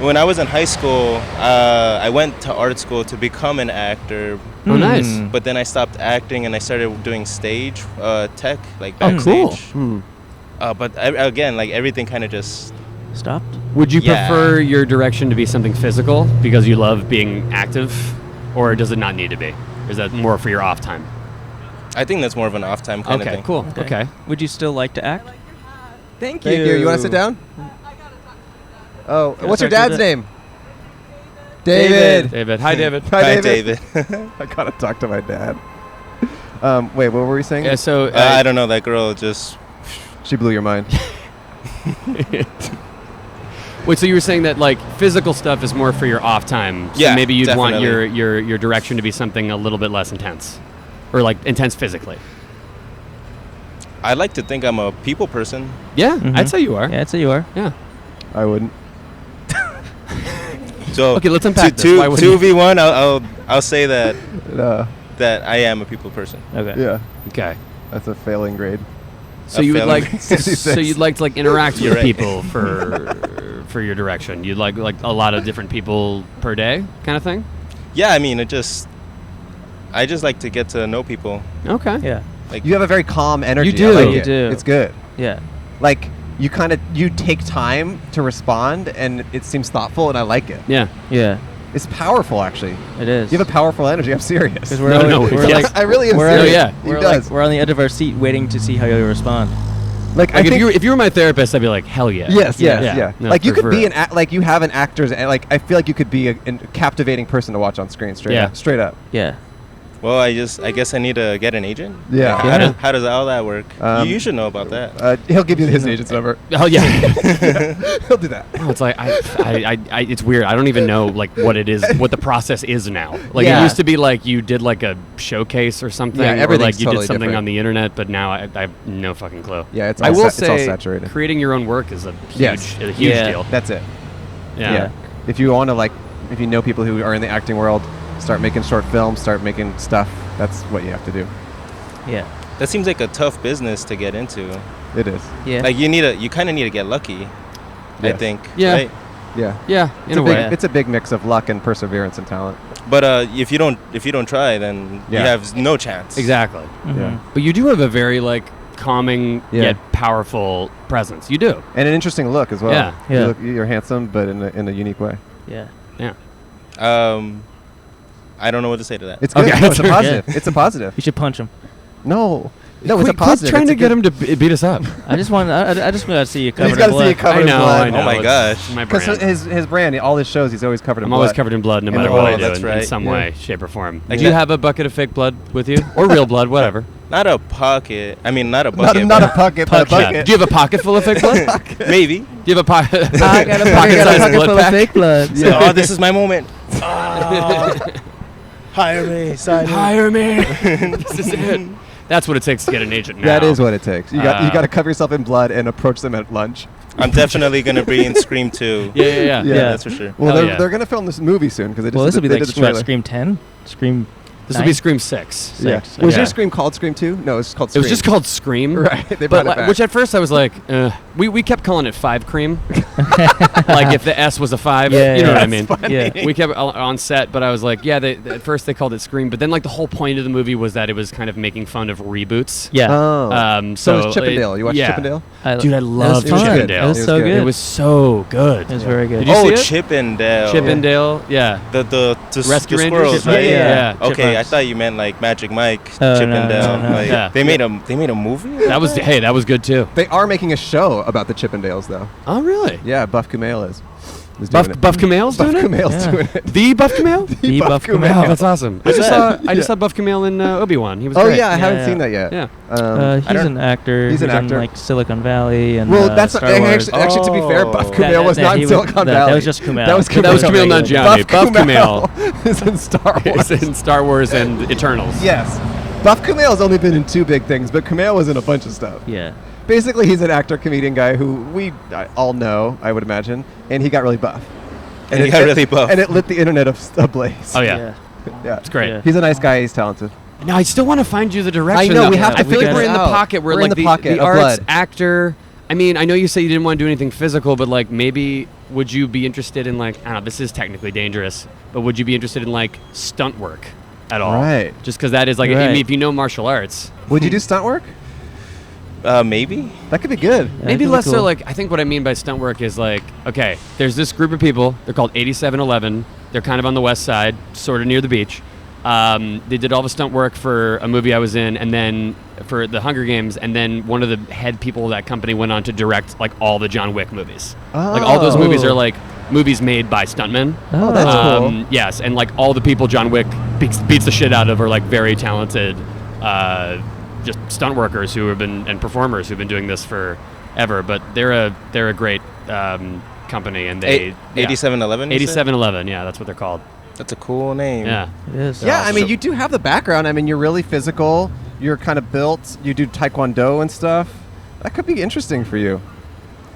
when I was in high school, I went to art school to become an actor, Oh, nice. Mm. but then I stopped acting and I started doing stage tech, like Oh, cool. backstage. But again, like everything kind of just. Stopped. Would you Yeah. prefer your direction to be something physical because you love being active, or does it not need to be? Or is that more for your off time? I think that's more of an off time kind of Okay, thing. cool. Okay. Would you still like to act? Thank you. Thank you. You want to sit down? Oh, what's your talk to dad's the- name? David. David. Hi, David. Hi, David. I gotta talk to my dad. Wait, what were we saying? Yeah, so I don't know. That girl just. She blew your mind. wait, so you were saying that like physical stuff is more for your off time. So Yeah, maybe you'd want definitely. your direction to be something a little bit less intense, or like intense physically. I like to think I'm a people person. Yeah, Mhm. I'd say you are. Yeah, I'd say you are. Yeah. I wouldn't. So Okay, let's unpack this. Two Why wouldn't you? 2v1. I'll say that I am a people person. Okay. Yeah, Okay. that's a failing grade. So A you would failing like, 66. so you'd like to like interact You're with right. people for your direction. You'd like a lot of different people per day, kind of thing. Yeah, I mean, I just like to get to know people. Okay. Yeah. Like You have a very calm energy. You do. I like You it. do. It's good. Yeah. Like you take time to respond, and it seems thoughtful, and I like it. Yeah. Yeah. It's powerful, actually. It is. You have a powerful energy. I'm serious. Because we're, No, we're yes. like I really am we're serious. yeah. He we're does. like we're on the edge of our seat waiting to see how you respond. Like I Like think if you were my therapist, I'd be like, hell yeah. Yes, Yeah. yes, yeah. No, like you for- could be for- like you have an actor's like I feel like you could be a captivating person to watch on screen. Straight Yeah. up, straight up. Yeah. well, I guess I need to get an agent. Yeah. Like, Yeah. How does all that work? You should know about that. He'll give you his agent's number. Oh yeah. He'll do that. Oh, it's like I it's weird. I don't even know like what it is, what the process is now. Like Yeah. it used to be like you did like a showcase or something, Yeah, or everything's like you totally did something different. on the internet. But now I have no fucking clue. Yeah, it's I all will it's all say saturated. creating your own work is a huge, Yes. a huge Yeah. deal. That's it. Yeah. Yeah. If you want to if you know people who are in the acting world, start making short films, start making stuff. That's what you have to do. Yeah. That seems like a tough business to get into. It is. Yeah. Like you kind of need to get lucky. I Yes. think. Yeah. Right? Yeah. Yeah, in a way. It's a big mix of luck and perseverance and talent. But if you don't try, then you have no chance. Exactly. Yeah. But you do have a very like calming yet powerful presence. You do. And an interesting look as well. Yeah. You're handsome, but in a unique way. Yeah. I don't know what to say to that. It's good. Okay. No, it's a positive. It's a positive. You should punch him. No, it's a Quit positive. trying It's to a get good- him to beat us up. I just want to see you covered He's in got to blood. see you covered I in know. blood. I know. Oh my It's gosh. my Because brand. his brand, all his shows, he's always covered in I'm blood. always covered in blood, no In matter the what world, I do that's in right. some way, shape, or form. Like Do you that- have a bucket of fake blood with you, or real blood, whatever? Not a pocket. I mean, not a Not, bucket. not a but bucket, but a Yeah. bucket. Do you have a pocket full of fake blood? maybe. Do you have a pocket? I got a pocket-sized pocket blood full of pack? fake blood. Oh, this is my moment. Hire me. Sign me. Hire me. This is it. That's what it takes to get an agent now. That is what it takes. You got Uh, to cover yourself in blood and approach them at lunch. I'm definitely gonna be in Scream 2. Yeah. Yeah. That's for sure. Well, Hell they're, yeah. they're gonna film this movie soon because Well, this will be like the trailer. Scream 10, Scream. This will be Scream 6. Yeah. Six, Was okay. your Scream called Scream 2? No, it's called It Scream. was just called Scream. Right. They But brought it back. which at first I was like, we kept calling it 5 Cream. Like if the S was a 5, Yeah, you know yeah. what I mean? Yeah. We kept it on set, but I was like, yeah, at first they called it Scream, but then like the whole point of the movie was that it was kind of making fun of reboots. Yeah. Oh. So it's So Chippendale. You watched yeah. Chippendale? Dude, I love fun. Chippendale. It was so It was good. It was so good. It was very good. Did you Oh, see it? Chippendale. Chippendale, yeah. The Rescue the Rangers? squirrels, right? Yeah. Okay, I Chipmunks. thought you meant like Magic Mike. Oh, no, Chippendale. no, no. Like, Yeah. They made a movie. That was that was good too. They are making a show about the Chippendales, though. Oh really? Yeah, Buff Kumail is Buff doing it. Buff Kumail's Buff doing it? Kumail's Yeah. doing it. The Buff Kumail? The Buff Oh, Kumail. that's awesome. I just saw Buff Kumail in Obi-Wan. He was Oh great. yeah, I haven't Yeah. seen that yet. Yeah. He's an actor. He's an in, actor. like Silicon Valley and Well, that's Star Wars. actually to be fair, Buff Oh. Kumail was not he in was- Silicon that Valley. was just Kumail. That was That Kumail. was Kumail Nanjiani. Buff Kumail is in Star Wars. Is in Star Wars and Eternals. Yes. Buff Kumail has only been in 2 big things, but Kumail was in a bunch of stuff. Yeah. Basically, he's an actor, comedian guy who we all know, I would imagine, and he got really buff. And he got really buff. And it lit the internet ablaze. Oh yeah. Yeah. It's great. Yeah. He's a nice guy. He's talented. Now I still want to find you the direction. I know, though. we have to I feel like figure we're it in the out. pocket where We're in like the pocket the of arts blood. actor. I mean, I know you say you didn't want to do anything physical, but like maybe would you be interested in like I don't know, this is technically dangerous, but would you be interested in like stunt work at all? Right. Just because that is like I Right. mean, if you know martial arts, Would you do stunt work? Maybe. That could be good. Yeah, maybe that'd be less so. cool. Like I think what I mean by stunt work is like okay, there's this group of people. They're called 8711. They're kind of on the west side, sort of near the beach. They did all the stunt work for a movie I was in, and then for the Hunger Games, and then one of the head people of that company went on to direct like all the John Wick movies. Like all those movies are like movies made by stuntmen. Oh, that's cool. Yes, and like all the people John Wick beats the shit out of are like very talented, just stunt workers who have been and performers who've been doing this forever. But they're a great company, and they 8711. 8711. Yeah, that's what they're called. That's a cool name. Yeah. It is. Yeah, I mean, you do have the background. I mean, you're really physical. You're kind of built. You do taekwondo and stuff. That could be interesting for you.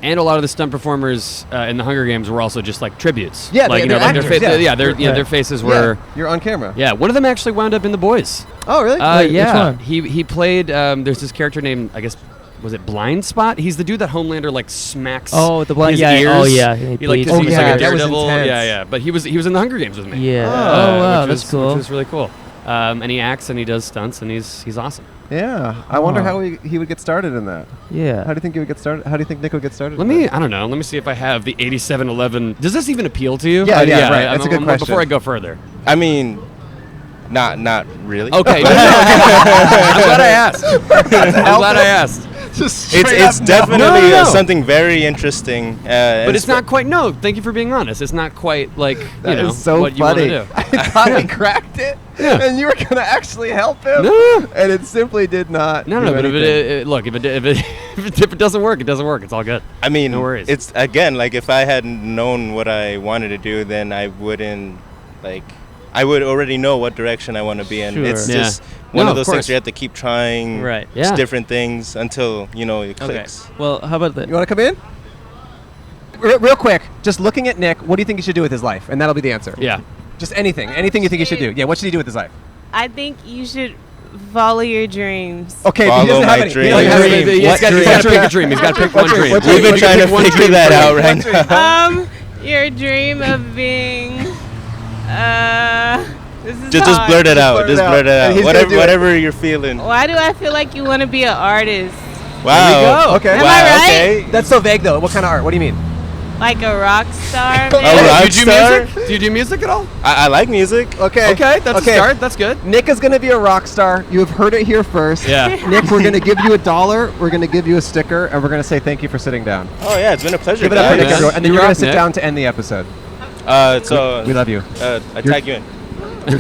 And a lot of the stunt performers in the Hunger Games were also just like tributes. Yeah, like they're actors, their faces were. Yeah, you're on camera. Yeah, one of them actually wound up in The Boys. Oh, really? Wait, which Yeah, one? he played. There's this character named I guess was it Blind Spot? He's the dude that Homelander like smacks. Oh, the blind. his Yeah. ears. Oh, yeah. He like bleeds. he's Oh, like yeah, a that was daredevil. intense. Yeah. But he was in the Hunger Games with me. Yeah. Oh, wow, which that's was, cool. Which was really cool. And he acts and he does stunts and he's awesome. Yeah. I wonder Oh. how he would get started in that. Yeah. How do you think he would get started? How do you think Nick would get started? Let in me. that? I don't know. Let me see if I have the 8711. Does this even appeal to you? Yeah, right. That's a good I'm- question. Before I go further. I mean, not really. Okay. I'm glad I asked. I'm glad I asked. It's definitely No. something very interesting. But it's not quite. No, thank you for being honest. It's not quite like That you know is so what funny. you want to do. I thought we cracked it, Yeah. and you were gonna actually help him. No. And it simply did not. No, do but anything. look, if it doesn't work, it doesn't work. It's all good. I mean, No worries. it's again like if I had known what I wanted to do, then I wouldn't like. I would already know what direction I want to be in. Sure. It's Yeah. just one No, of of those things course. you have to keep trying Right. Yeah. different things until it Okay. clicks. Well, how about the? You want to come in? Real quick, just looking at Nick, what do you think he should do with his life? And that'll be the answer. Yeah. Just anything you think he should do. Yeah, what should he do with his life? I think you should follow your dreams. Okay, Follow he doesn't have my any. He dream. doesn't have any. He's got to pick a dream. He's got to pick one dream. What We've been What trying to dream? figure that out right now. Your dream of being. This is Just hard. blurt it out. Just blurt it And he's out. gonna do it. Whatever you're feeling. Why do I feel like you want to be an artist? Wow. Okay. Am Wow. I right? Okay. That's so vague though. What kind of art? What do you mean? Like a rock star, A man? rock Do you do star? music? Do you do music at all? I like music. Okay. Okay, that's a start. That's good. Nick is going to be a rock star. You have heard it here first. Yeah. Nick, we're going to give you $1. We're going to give you a sticker, and we're going to say thank you for sitting down. Oh yeah, it's been a pleasure. Give it up for guys. Nick, everyone. And then You you're going rock, to sit Nick. down to end the episode. So We love you. I tag you in.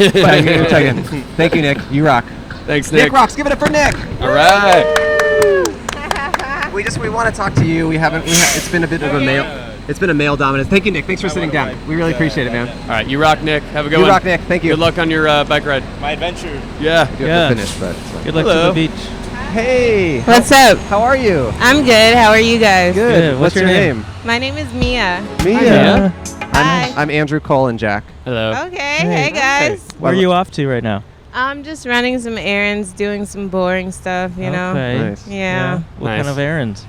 You're tagging. Thank you, Nick. You rock. Thanks, Nick. Nick rocks. Give it up for Nick. All right. We want to talk to you. It's been a bit of a male. It's been a male dominance. Thank you, Nick. Thanks for sitting down. We really appreciate it, man. All right, you rock, Nick. Have a good You one. rock, Nick. Thank you. Good luck on your bike ride. My adventure. Yeah. You Yeah. have to finish, but it's fine. Good luck Hello. to the beach. Hey. What's up? How are you? I'm good. How are you guys? Good. Good. What's your name? My name is Mia. Mia. Hi. I'm Andrew Cole and Jack. Hello. Okay. Hey, guys. Where are you off to right now? I'm just running some errands, doing some boring stuff, you know. Okay. Nice. Yeah. What Nice. kind of errands?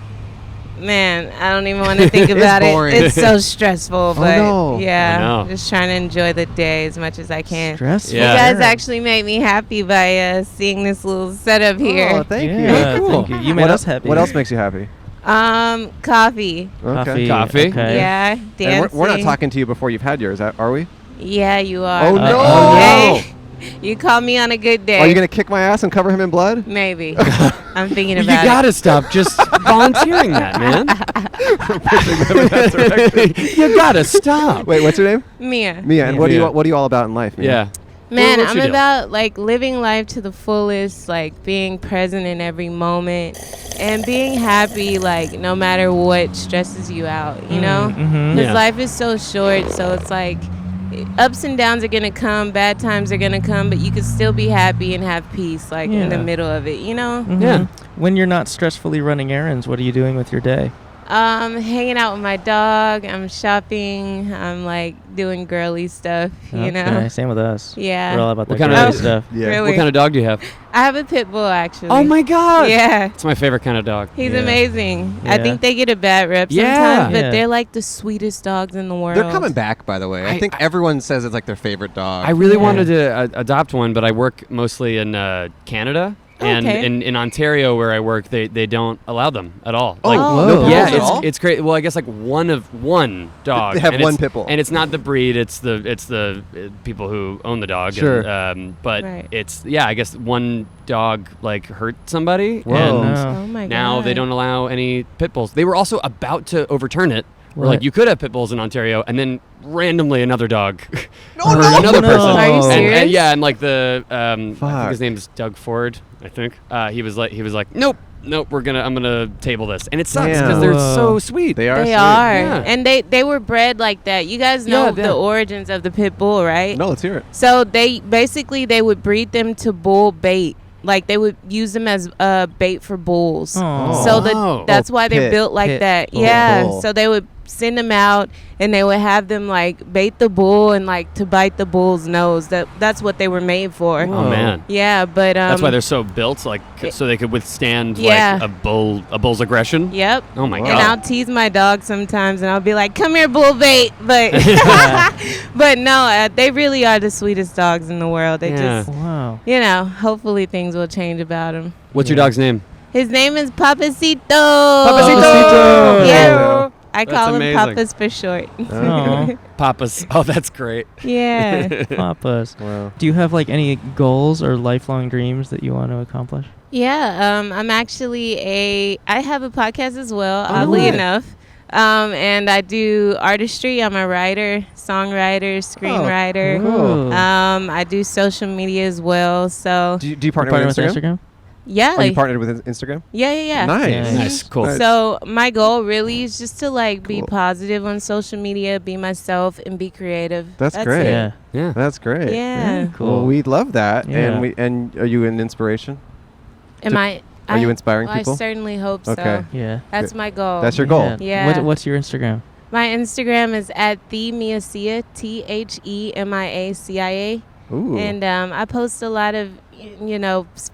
Man, I don't even want to think about it. boring. It's so stressful, but no. yeah, I know. just trying to enjoy the day as much as I can. Stressful. Yeah. You guys errands. actually made me happy by seeing this little setup here. Oh, thank you. Yeah, Cool. thank you. You made What us el- happy. What else makes you happy? Coffee. Okay. Coffee. Okay. Yeah, And dancing. we're not talking to you before you've had yours, are we? Yeah, you are. Oh, no. Hey, you call me on a good day. Are you going to kick my ass and cover him in blood? Maybe. I'm thinking You about gotta stop just volunteering that, man. You gotta stop. Wait, what's your name? it. Mia. Mia. And Mia. what are you all about in life? Mia? Yeah. Man, What's I'm your deal? about like living life to the fullest, like being present in every moment and being happy, like no matter what stresses you out, you know? Mm-hmm. Because Yeah. life is so short, so it's like ups and downs are gonna come, bad times are gonna come, but you can still be happy and have peace, like in the Yeah. middle of it, you know? Yeah. When you're not stressfully running errands, what are you doing with your day? Hanging out with my dog, I'm shopping, I'm like doing girly stuff, you know? Okay, same with us. Yeah. We're all about What that kind girly of- stuff. Yeah. Really? What kind of dog do you have? I have a pit bull actually. Oh my god. Yeah. It's my favorite kind of dog. He's Yeah. amazing. I Yeah. think they get a bad rep Yeah. sometimes, but Yeah. they're like the sweetest dogs in the world. They're coming back, by the way. I I- think everyone says it's like their favorite dog. I really Yeah. wanted to adopt one, but I work mostly in Canada. And Okay. in Ontario, where I work, they don't allow them at all. Oh, Like, no whoa. pitbulls yeah, at all? it's great. Well, I guess like one dog. They have and one it's- pit bull. and it's not the breed. It's the people who own the dog. Sure. And, but Right. it's I guess one dog like hurt somebody, Whoa. and No. Oh my god. now they don't allow any pit bulls. They were also about to overturn it. Where, What? like you could have pit bulls in Ontario, and then randomly another dog No, hurt no. another No. person. Are you And- serious? And, yeah, and like the I Fuck. think his name's Doug Ford. I think he was like, nope, I'm gonna table this, and it sucks because Damn. they're Whoa. so sweet. They are. They sweet. are. Yeah. And they were bred like that. You guys know Yeah, the yeah. origins of the pit bull, right? No, let's hear it. So they would breed them to bull bait. Like they would use them as bait for bulls. Oh. So Oh. that's why they're Pit. built like Pit that. bull. Yeah. Bull. So they would send them out and they would have them like bait the bull and like to bite the bull's nose. That's what they were made for. Oh man, Yeah, but that's why they're so built, like so they could withstand Yeah. like a bull's aggression. Yep. Oh my Wow. And I'll god. tease my dog sometimes, and I'll be like, "Come here, bull bait," but but no, they really are the sweetest dogs in the world. They Yeah. just, Wow. you know, hopefully things will change about him. What's your dog's name? His name is Papacito. Papacito. Yeah, I That's call him amazing. Papas for short. Oh, Papa's. Oh, that's great. Yeah, Papas. Wow. Do you have like any goals or lifelong dreams that you want to accomplish? yeah. I'm actually I have a podcast as well. Oh, no Oddly way. enough. And I do artistry. I'm a writer, songwriter, screenwriter. Cool. I do social media as well. So Do you partner with Instagram? yeah, Are you partnered with Instagram? yeah. Nice. Yeah. Nice, cool. Nice. So my goal really is just to like be Cool. positive on social media, be myself, and be creative. That's great. it. Yeah. Yeah. That's great. Yeah. Cool. Well, we love that. Yeah. And are you an inspiration? Am I? Are you inspiring well, people? I certainly hope Okay. so. Yeah. That's my goal. That's your goal. Yeah. What's your Instagram? My Instagram is at @themiacia, THEMIACIA. Ooh. And I post a lot of,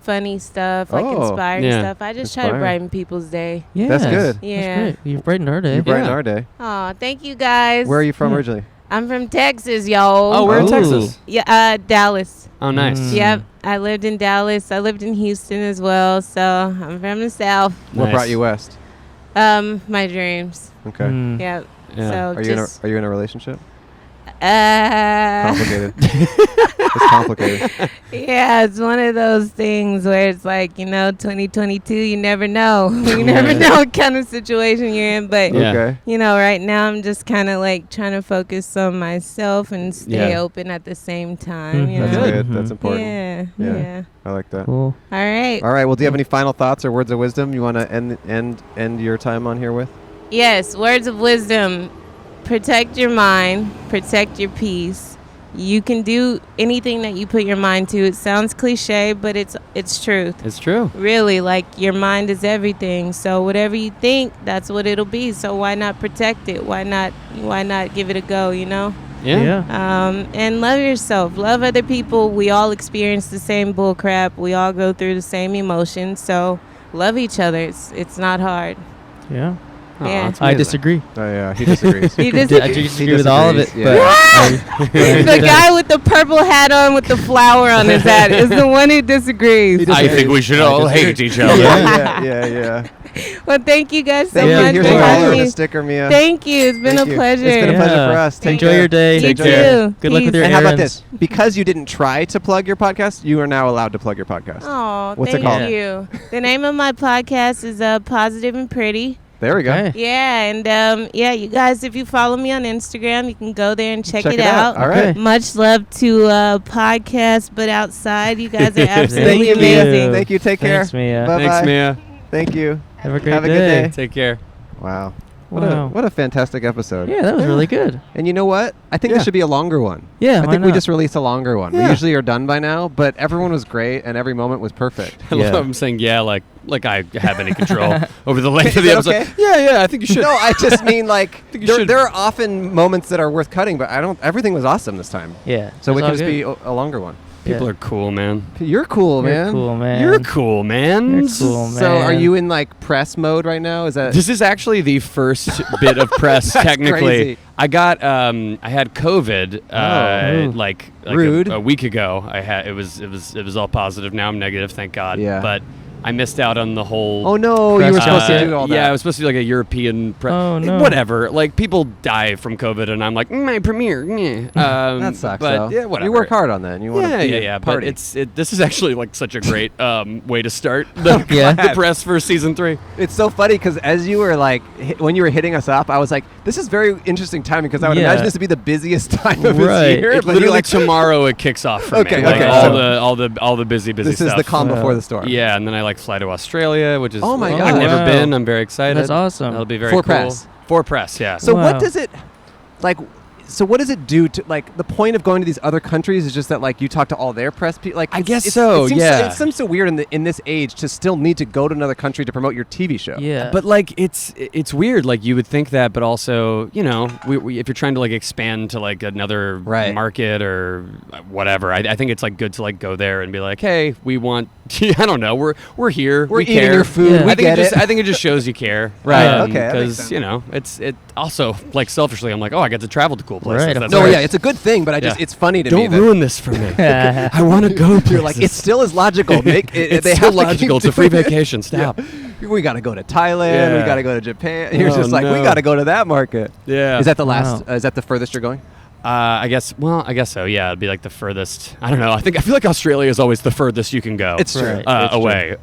funny stuff, like Oh. inspiring Yeah. stuff. I just try to Inspiring. brighten people's day. Yeah, That's good. Yeah. That's great. You've brightened our day. You brightened Yeah. our day. Oh, thank you guys. Where are you from originally? I'm from Texas, y'all. Oh, we're in Ooh. Texas. Yeah, Dallas. Oh, nice. Mm. Yep, I lived in Dallas. I lived in Houston as well, so I'm from the South. What Nice. brought you west? My dreams. Okay. Mm. Yep. Yeah. So Are you in a relationship? uh, Complicated. It's complicated. yeah, it's one of those things where it's like 2022. You never know. You never know what kind of situation you're in, but. Yeah. Okay. Right now I'm just kind of like trying to focus on myself and stay Yeah. open at the same time. Mhm. You That's know? good. Mhm. That's important. Yeah, Yeah. yeah. I like that. Cool. All right. All right. Well, do you have any final thoughts or words of wisdom you want to end your time on here with? Yes, words of wisdom. Protect your mind, protect your peace. You can do anything that you put your mind to. It sounds cliche, but it's truth. It's true. Really, like your mind is everything. So whatever you think, that's what it'll be. So why not protect it? Why not give it a go, Yeah. And love yourself. Love other people. We all experience the same bull crap. We all go through the same emotions. So love each other. It's not hard. Yeah. Yeah. I disagree. Oh yeah, he disagrees. You I disagree with all of it, disagrees, but The guy with the purple hat on with the flower on his hat is the one who disagrees. I think we should all hate each other. yeah. Well, thank you guys so Thank you. much Here's for a having dollar and me. a sticker, Mia. Thank you. It's been Thank a you. pleasure. It's been a pleasure for us. Enjoy Take your day. You Take too. care. Good luck with your And how about errands. this? Because you didn't try to plug your podcast, you are now allowed to plug your podcast. Oh, What's it thank called? you. The name of my podcast is Positive and Pretty. There we go. Okay. Yeah, and you guys, if you follow me on Instagram, you can go there and check it out. All right. Much love to Podcast But Outside. You guys are Thank absolutely you, Mia. amazing. Thank you. Take care. Thanks, Mia. Bye-bye. Thanks, Mia. Thank you. Have a great Have a day. good day. Take care. Wow. Wow. What a fantastic episode. Yeah, that was really good. And you know what? I think Yeah. this should be a longer one. Yeah, I why think we not? just released a longer one. We Yeah. usually are done by now, but everyone was great and every moment was perfect. I Yeah. love him saying yeah, like I have any control over the length Is of the that episode. okay? Yeah, I think you should. No, I just mean like think you should. there are often moments that are worth cutting, but everything was awesome this time. Yeah. So it's it all could just good. be a longer one. People Yeah. are cool, man. You're cool, You're man. cool, man. You're cool, man. You're cool, man. So are you in like press mode right now? Is that This is actually the first bit of press. Technically, crazy. I got I had COVID Oh. like Rude. a week ago. I had it was all positive. Now I'm negative, thank God. Yeah. But I missed out on the whole. Oh no, you were supposed to do all that. Yeah, I was supposed to be like a European. Oh, no. Whatever. Like people die from COVID, and I'm like my premiere. That sucks. But though. yeah, whatever. You work hard on that. And you want to Yeah. But party. this is actually like such a great way to start the, Yeah. the press for season 3. It's so funny because as you were like, when you were hitting us up, I was like, this is very interesting timing because I would Yeah. imagine this to be the busiest time of Right. his year. But But literally you're like, tomorrow it kicks off for Okay, me. Like okay, all so- the busy this stuff. is the calm Wow. before the storm. Yeah, and then I fly to Australia, which is Oh my I've God. never Wow. been. I'm very excited. That's awesome. That'll be very For cool. press. For press, yeah. So what Wow. does it like? So what does it do to like the point of going to these other countries is just that like you talk to all their press people? Like I it's- guess it's- so, It seems yeah. it seems so weird in this age to still need to go to another country to promote your TV show. Yeah. But like it's weird. Like you would think that, but also we if you're trying to like expand to like another Right. market or whatever, I think it's like good to like go there and be like, hey, we want. I don't know. We're here. We're we eating care. your food. Yeah. We I think get it just it. I think it just shows you care. Right, okay, that makes Because sense. it also like selfishly, I'm like, oh, I get to travel to cool places. Right, of That's No, great. yeah, it's a good thing, but Yeah. it's funny to me. Don't that ruin this for me. I want to go. You're like it still is logical. Make it, It's they still have to keep logical. It's a free doing it. vacation. Stop. We got to go to Thailand. Yeah. We got to go to Japan. You're Oh, just like we no. got to go to that market. Yeah. Is that the last? Wow. Is that the furthest you're going? I guess so. Yeah, it'd be like the furthest. I don't know. I feel like Australia is always the furthest you can go. It's true. Right. It's true. away.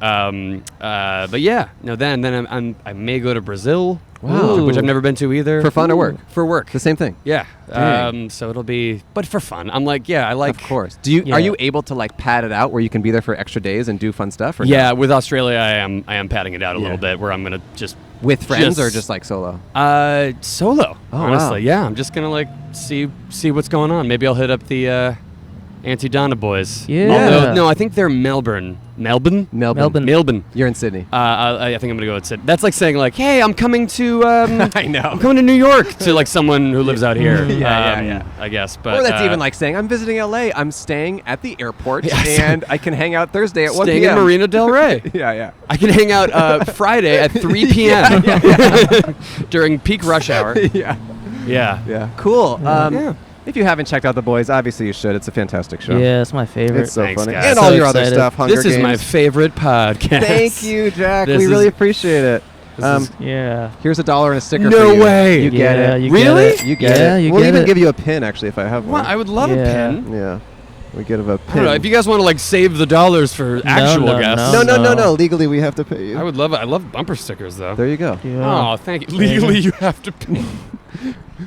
But yeah, no. Then I may go to Brazil, Wow. which I've never been to either. For fun or work? For work. The same thing. Yeah. Dang. So it'll be, but for fun. I'm like, yeah, I like. Of course. Do you Yeah. are you able to like pad it out where you can be there for extra days and do fun stuff? Or no? Yeah, with Australia, I am padding it out a Yeah. little bit, where I'm gonna just With friends or Just- just like solo? solo. Oh, honestly, wow. yeah. I'm just gonna like see what's going on. Maybe I'll hit up the Auntie Donna boys. Yeah. Although, no, I think they're Melbourne Melbourne. Melbourne. You're in Sydney. I think I'm gonna go with Sydney. That's like saying like, hey, I'm coming to. I know. I'm coming to New York to like someone who lives out here. Yeah. I guess, but Or that's even like saying I'm visiting LA. I'm staying at the airport and I can hang out Thursday at 1 staying p.m. in Marina Del Rey. Yeah. I can hang out Friday at 3 p.m. during peak rush hour. Yeah. Cool. Yeah. If you haven't checked out The Boys, obviously you should. It's a fantastic show. Yeah, it's my favorite. It's so Thanks, funny. guys. And So all your other excited. stuff, Hunger This is my Games. favorite podcast. Thank you, Jack. This We really is- appreciate it. Yeah. Here's $1 and a sticker No for you. way. You get Yeah, it. you Really? Get it. You get Yeah, it. you We'll get even it. give you a pin, actually, if I have one. Well, I would love a Yeah. pin. Yeah. We give a I pin. don't know, if you guys want to like save the dollars for actual no, guests. No. Legally, we have to pay you. I would love it. I love bumper stickers though. There you go. Yeah. Oh, thank you. Legally, you have to pay.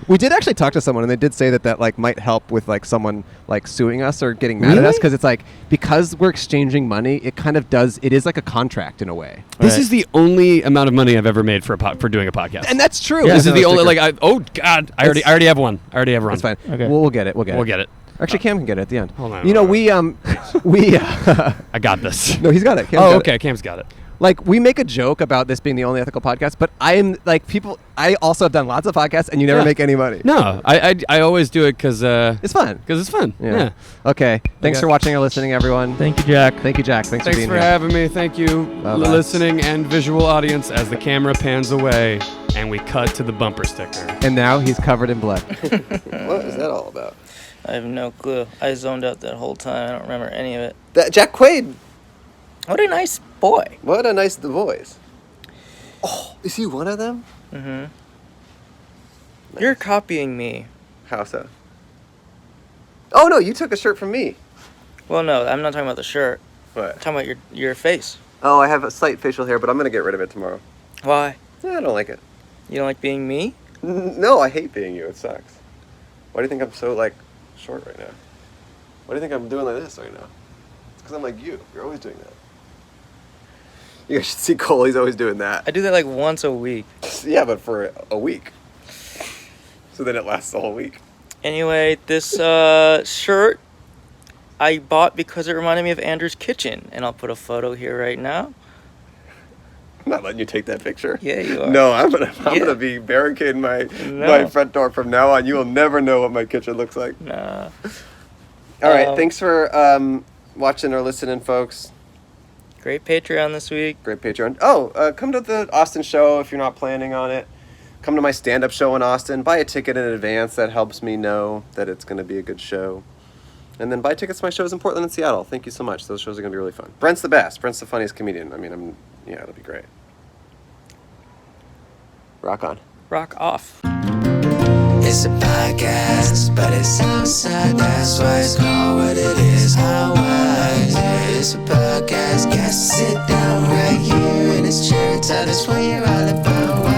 We did actually talk to someone, and they did say that like might help with like someone like suing us or getting mad at us because it's like because we're exchanging money, it kind of does. It is like a contract in a way. This is the only amount of money I've ever made for for doing a podcast. And that's true. This is Another the only sticker. oh god, I already have one. I already have one. That's fine. Okay. We'll get it. We'll get it. Actually, Cam can get it at the end. Hold on. You know, we I got this. No, he's got it. Cam's Oh, got okay. it. Cam's got it. Like, we make a joke about this being the only ethical podcast, but I also have done lots of podcasts, and you never make any money. No, I always do it because it's fun. Because it's fun. Yeah. Okay. Thanks Okay. for watching or listening, everyone. Thank you, Jack. Thank you, Jack. Thanks for being for here. having me. Thank you, Bye-bye. listening and visual audience, as the camera pans away and we cut to the bumper sticker. And now he's covered in blood. What is that all about? I have no clue. I zoned out that whole time. I don't remember any of it. That Jack Quaid. What a nice boy. What a nice voice. Oh, is he one of them? Mm-hmm. You're copying me. How so? Oh no, you took a shirt from me. Well, no, I'm not talking about the shirt. What? I'm talking about your face. Oh, I have a slight facial hair, but I'm gonna get rid of it tomorrow. Why? Yeah, I don't like it. You don't like being me? No, I hate being you. It sucks. Why do you think I'm so like short right now? Why do you think I'm doing like this right now? It's because I'm like you. You're always doing that. You guys should see Cole. He's always doing that. I do that like once a week. Yeah, but for a week. So then it lasts the whole week. Anyway, this shirt I bought because it reminded me of Andrew's kitchen, and I'll put a photo here right now. I'm not letting you take that picture. Yeah, you are. No, I'm gonna be barricading my front door from now on. You will never know what my kitchen looks like. Nah. All right, thanks for watching or listening, folks. Great Patreon this week. Great Patreon. Oh, come to the Austin show if you're not planning on it. Come to my stand-up show in Austin. Buy a ticket in advance. That helps me know that it's going to be a good show. And then buy tickets to my shows in Portland and Seattle. Thank you so much. Those shows are going to be really fun. Brent's the best. Brent's the funniest comedian. I mean, yeah, it'll be great. Rock on. Rock off. It's a podcast, but it's outside. That's why it's called what it is. How wise it's a podcast. Guys, sit down right here in this chair. Tell us what you're all about. Why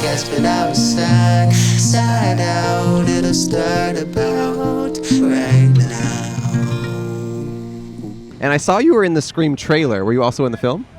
podcast, but outside, side out. It'll start about right now. And I saw you were in the Scream trailer. Were you also in the film?